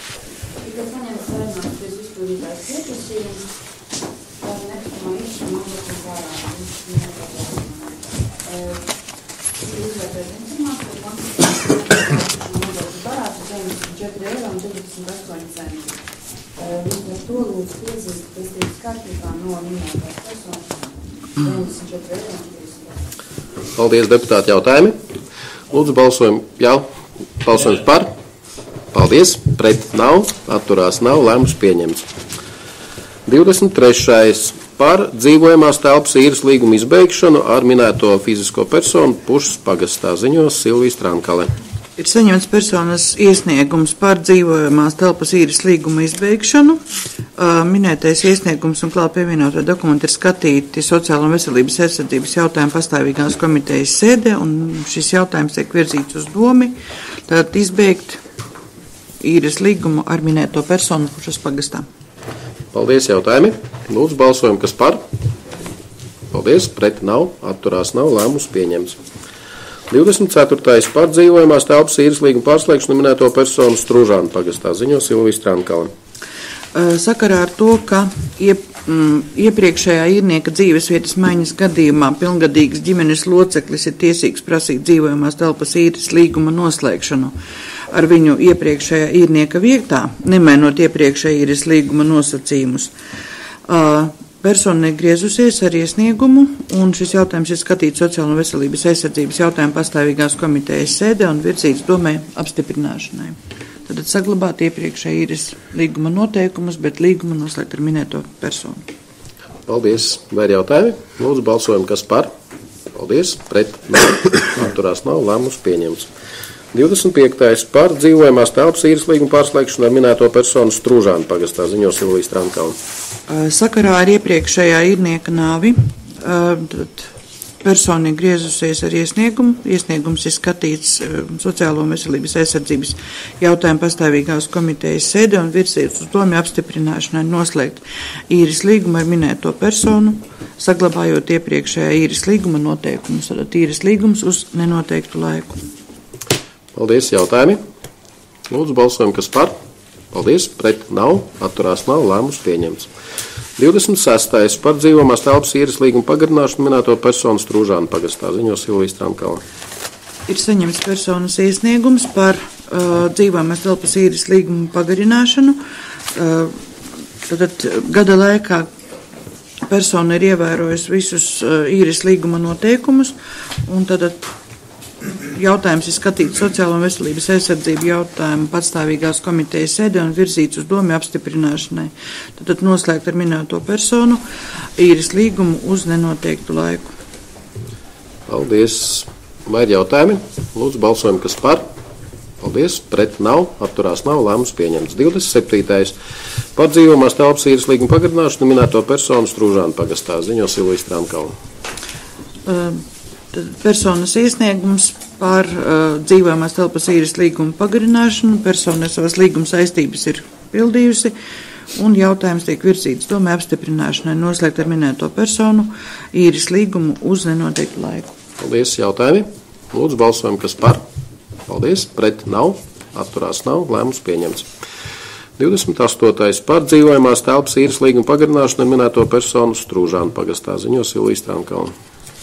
To lūdzu piezīst bezstrīdus kārtībā no minētās personas 94 eiro. Paldies, deputāti, jautājumi. Lūdzu, balsojam, jā, balsojums par. Paldies, pret nav, atturās nav, lēmums pieņemts. 23. par dzīvojamās telpas īres līgumu izbeigšanu ar minēto fizisko personu Pušas pagastā ziņos Silvija Strankale. Ir saņemts personas iesniegums par dzīvojamās telpas īres līguma izbeigšanu. Minētais iesniegums un klāt pievienoto dokumentu ir skatīti Sociālo un veselības aizsardzības jautājumu pastāvīgās komitejas sēdē, un šis jautājums tiek virzīts uz domi, tātad izbeigt īres līgumu ar minēto personu Pušas pagastā. Paldies, jautājumi. Lūdzu, balsojam, kas par. Paldies, pret nav, atturās nav, lēmums pieņemts. 24. par dzīvojamās telpas īres līguma pārslēgšanu minēto personu Stružānu pagastā ziņo Silvija Strankale. Sakarā ar to, ka iepriekšējā īrnieka dzīvesvietas maiņas gadījumā pilngadīgs ģimenes loceklis ir tiesīgs prasīt dzīvojamās telpas īres līguma noslēgšanu ar viņu iepriekšējā īrnieka vietā, nemainot iepriekšējā īres līguma nosacījumus. Persona ir griezusies ar iesniegumu, un šis jautājums ir skatīts Sociālo un veselības aizsardzības jautājumu pastāvīgās komitejas sēdē un virzīts domē apstiprināšanai. Tad saglabāt iepriekšēja īres līguma noteikumus, bet līguma noslēgt ar minēto personu. Paldies. Vai ir jautājumi? Lūdzu, balsojam, kas par. Paldies. Pret nav. Atturās nav. Lēmums pieņemts. 25. par dzīvojamās telpas īres līguma pārslēgšanu ar minēto personu Stružānu pagastā ziņo Silvija Strankale. Sakarā ar iepriekšējā īrnieka nāvi persona ir griezusies ar iesniegumu. Iesniegums ir skatīts Sociālo un veselības aizsardzības jautājumu pastāvīgās komitejas sēdē un virzīts uz domu apstiprināšanai noslēgt īres līgumu ar minēto personu, saglabājot iepriekšējā īres līguma noteikumus, tad īres līgums uz nenoteiktu laiku. Paldies, jautājumi. Lūdzu, balsojam, kas par. Paldies, pret nav, atturās nav, lēmums pieņemts. 26. par dzīvojamās telpas īres līguma pagarināšanu minēto personu Stružānu pagastā ziņo Silvija Strankale. Ir saņemts personas iesniegums par dzīvojamās telpas īres līguma pagarināšanu. Tad gada laikā persona ir ievērojusi visus īres līguma noteikumus, un tad jautājums ir skatīts Sociālo un veselības aizsardzību jautājumu patstāvīgās komitejas sēdē un virzīts uz domu apstiprināšanai. Tad noslēgt ar minēto personu īres līgumu uz nenoteiktu laiku. Paldies. Vai ir jautājumi? Lūdzu, balsojam, kas par. Paldies. Pret nav, atturās nav, lēmums pieņemts. 27. par dzīvojamās telpas īres līguma pagarināšanu minēto personu Stružānu pagastā ziņo Silvija Strankale. Personas iesniegums par dzīvojamās telpas īres līguma pagarināšanu. Persona savas līguma saistības ir pildījusi un jautājums tiek virzīts domē apstiprināšanai noslēgt ar minēto personu īres līgumu uz nenoteiktu laiku. Paldies, jautājumi. Lūdzu, balsojam, kas par. Paldies, pret nav, atturās nav, lēmums pieņemts. 28. par dzīvojamās telpas īres līgumu pagarināšanu ar minēto personu Strūžānu pagastā. Ziņo Silvija Strānkalna.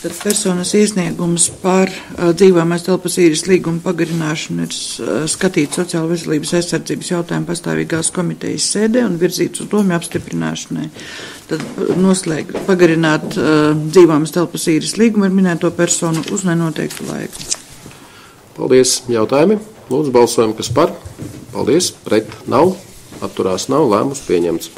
Tad personas iesniegums par dzīvojamās telpas īres līgumu pagarināšanu ir skatīts Sociālo veselības aizsardzības jautājumu pastāvīgās komitejas sēdē un virzīts uz domu apstiprināšanai. Tad pagarināt dzīvojamās telpas īres līgumu ar minēto personu uz nenoteiktu laiku. Paldies. Jautājumi. Lūdzu, balsojam, kas par. Paldies. Pret nav. Atturās nav. Lēmums pieņemts.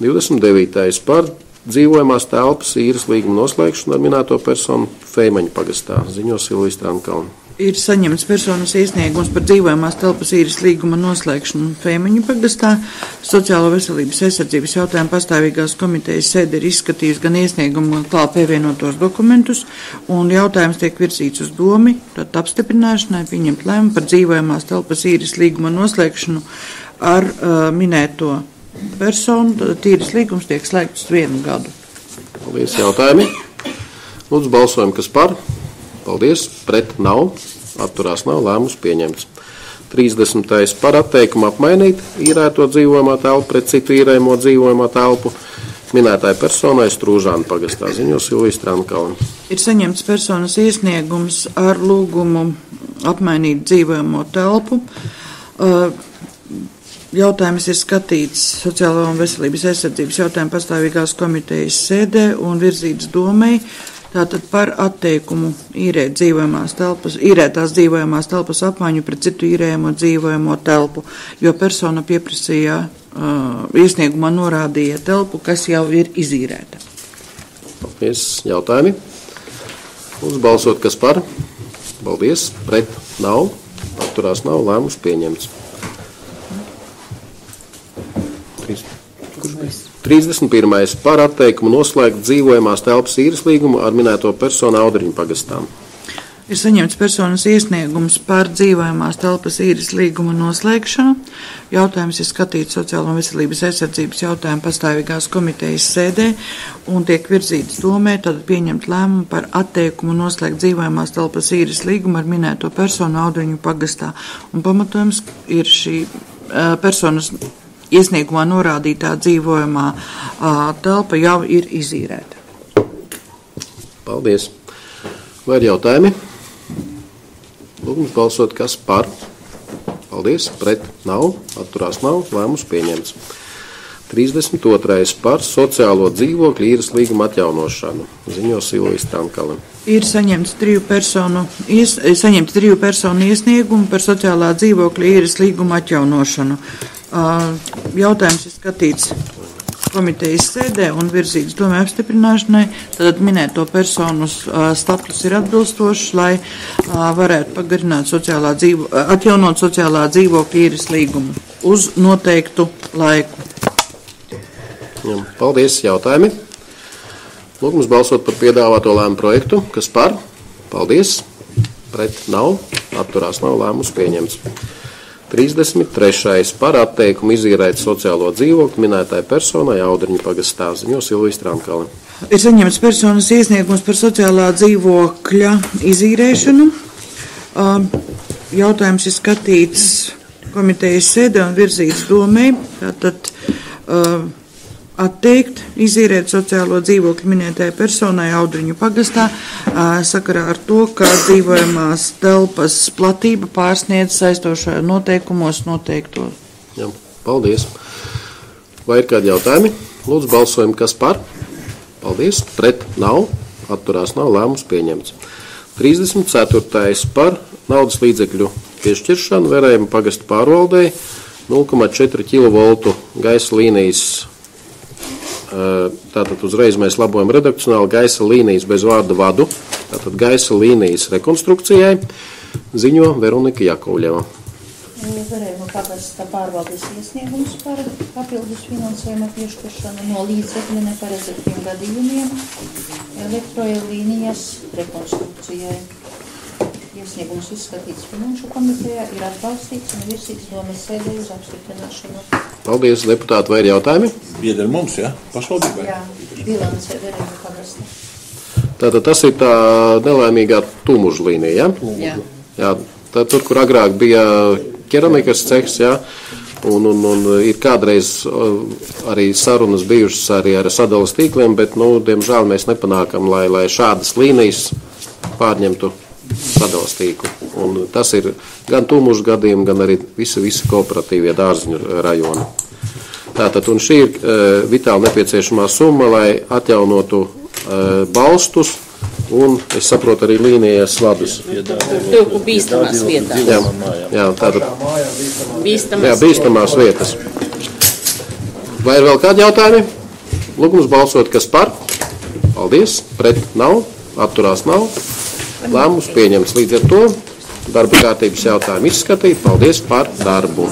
29. par dzīvojamās telpas īres līguma noslēgšanu ar minēto personu Feimaņu pagastā. Ziņo Silvija Strānkalna. Ir saņemts personas iesniegums par dzīvojamās telpas īres līguma noslēgšanu Feimaņu pagastā. Sociālo veselības aizsardzības jautājumu pastāvīgās komitejas sēde ir izskatījusi gan iesniegumu klāt pievienotos dokumentus, un jautājums tiek virzīts uz domi, tad apstiprināšanai pieņemt lēmumu par dzīvojamās telpas īres līguma noslēgšanu ar minēto personu. Tad īres līgums tiek slēgts uz 1 gadu. Paldies, jautājumi. Lūdzu, balsojam, kas par. Paldies, pret nav, atturās nav, lēmums pieņemts. 30. par atteikumu apmainīt īrēto dzīvojamā telpu pret citu īrējamo dzīvojamā telpu minētāja personai Strūžānu pagastā. Ziņo Silvija Strānkalna. Ir saņemts personas iesniegums ar lūgumu apmainīt dzīvojamo telpu. Jautājums ir skatīts Sociālo un veselības aizsardzības jautājumu pastāvīgās komitejas sēdē un virzīts domei. Tātad par atteikumu īrētās dzīvojamās telpas apmaiņu pret citu īrējamo dzīvojamo telpu, jo persona pieprasīja iesniegumā norādīja telpu, kas jau ir izīrēta. Paldies, jautājumi. Lūdzu, balsot, kas par. Paldies, pret nav, atturās nav, lēmums pieņemts. 31. par atteikumu noslēgt dzīvojamās telpas īres līgumu ar minēto personu Audriņu pagastām. Ir saņemts personas iesniegums par dzīvojamās telpas īres līguma noslēgšanu. Jautājums ir skatīts Sociālo un veselības aizsardzības jautājumu pastāvīgās komitejas sēdē un tiek virzīts domē, tad pieņemt lēmumu par atteikumu noslēgt dzīvojamās telpas īres līgumu ar minēto personu Audriņu pagastā. Un pamatojums ir šī personas iesniegumā norādītā dzīvojamā telpa jau ir izīrēta. Paldies. Vai ir jautājumi? Lūgums balsot, kas par. Paldies. Pret nav, atturās nav, lēmums pieņemts. 32. par sociālo dzīvokļu īres līguma atjaunošanu. Ziņo Silvija Strānkalna. Ir saņemts 3 personu iesniegumu par sociālā dzīvokļa īres līguma atjaunošanu. Jautājums ir skatīts komitejas sēdē un virzīts domē apstiprināšanai. Tad minēto personu status ir atbilstošs, lai varētu pagarināt atjaunot sociālā dzīvokļa īres līgumu uz noteiktu laiku. Paldies, jautājumi. Lūgums balsot par piedāvāto lēmumu projektu. Kas par? Paldies. Pret nav, atturās nav, lēmums pieņemts. 33. par atteikumu izīrēt sociālo dzīvokli minētāja personai Audriņu pagastā. Ziņo Silvija Strānkalna. Ir saņemts personas iesniegums par sociālā dzīvokļa izīrēšanu. Jautājums ir skatīts komitejas sēdē un virzīts domē. Tātad atteikt izīrēt sociālo dzīvokļu minētajai personai Audriņu pagastā sakarā ar to, ka dzīvojamās telpas platība pārsniedz saistošajā noteikumos noteikto. Jā, paldies. Vai ir kādi jautājumi? Lūdzu, balsojam, kas par. Paldies. Pret nav, atturās nav, lēmums pieņemts. 34. par naudas līdzekļu piešķiršanu Verējuma pagasta pārvaldei 0,4 kV gaisa līnijas. Tātad uzreiz mēs labojam redakcionāli gaisa līnijas bez vārda vadu, tātad gaisa līnijas rekonstrukcijai, ziņo Veronika Jakovļeva. Verējuma pagasta pārvaldes iesniegums par papildus finansējuma piešķiršanu no līdzekļu neparedzētiem gadījumiem elektroenerģijas rekonstrukcijai. Iesniegums izskatīts Finanšu komitejā, ir atbalstīts un virsīts domas sēdē uz apstiprināšanu. Paldies, deputāti, vai ir jautājumi? Pieder mums, ja? Pašvaldībai? Jā, bilance Vereņu pagasta. Tātad tas ir tā nelaimīgā Tumužu līnija, ja? Jā. Jā, tā tur, kur agrāk bija keramikas cehs, ja? Un ir kādreiz arī sarunas bijušas arī ar sadalas tīkliem, bet, diemžēl mēs nepanākam, lai šādas līnijas pārņemtu sadalas tīklu. Un tas ir gan Tumužu gadījumi, gan arī visi kooperatīvie dārziņu rajoni. Tātad, un šī ir vitāli nepieciešamā summa, lai atjaunotu balstus un, es saprotu, arī līnijas vadus. Tilku bīstamās vietās. Jā, tātad. Bīstamās vietas. Vai ir vēl kādi jautājumi? Lūgums balsot, kas par? Paldies. Pret nav. Atturās nav. Lēmums pieņemts. Līdz ar to darba kārtības jautājumu izskatīt. Paldies par darbu.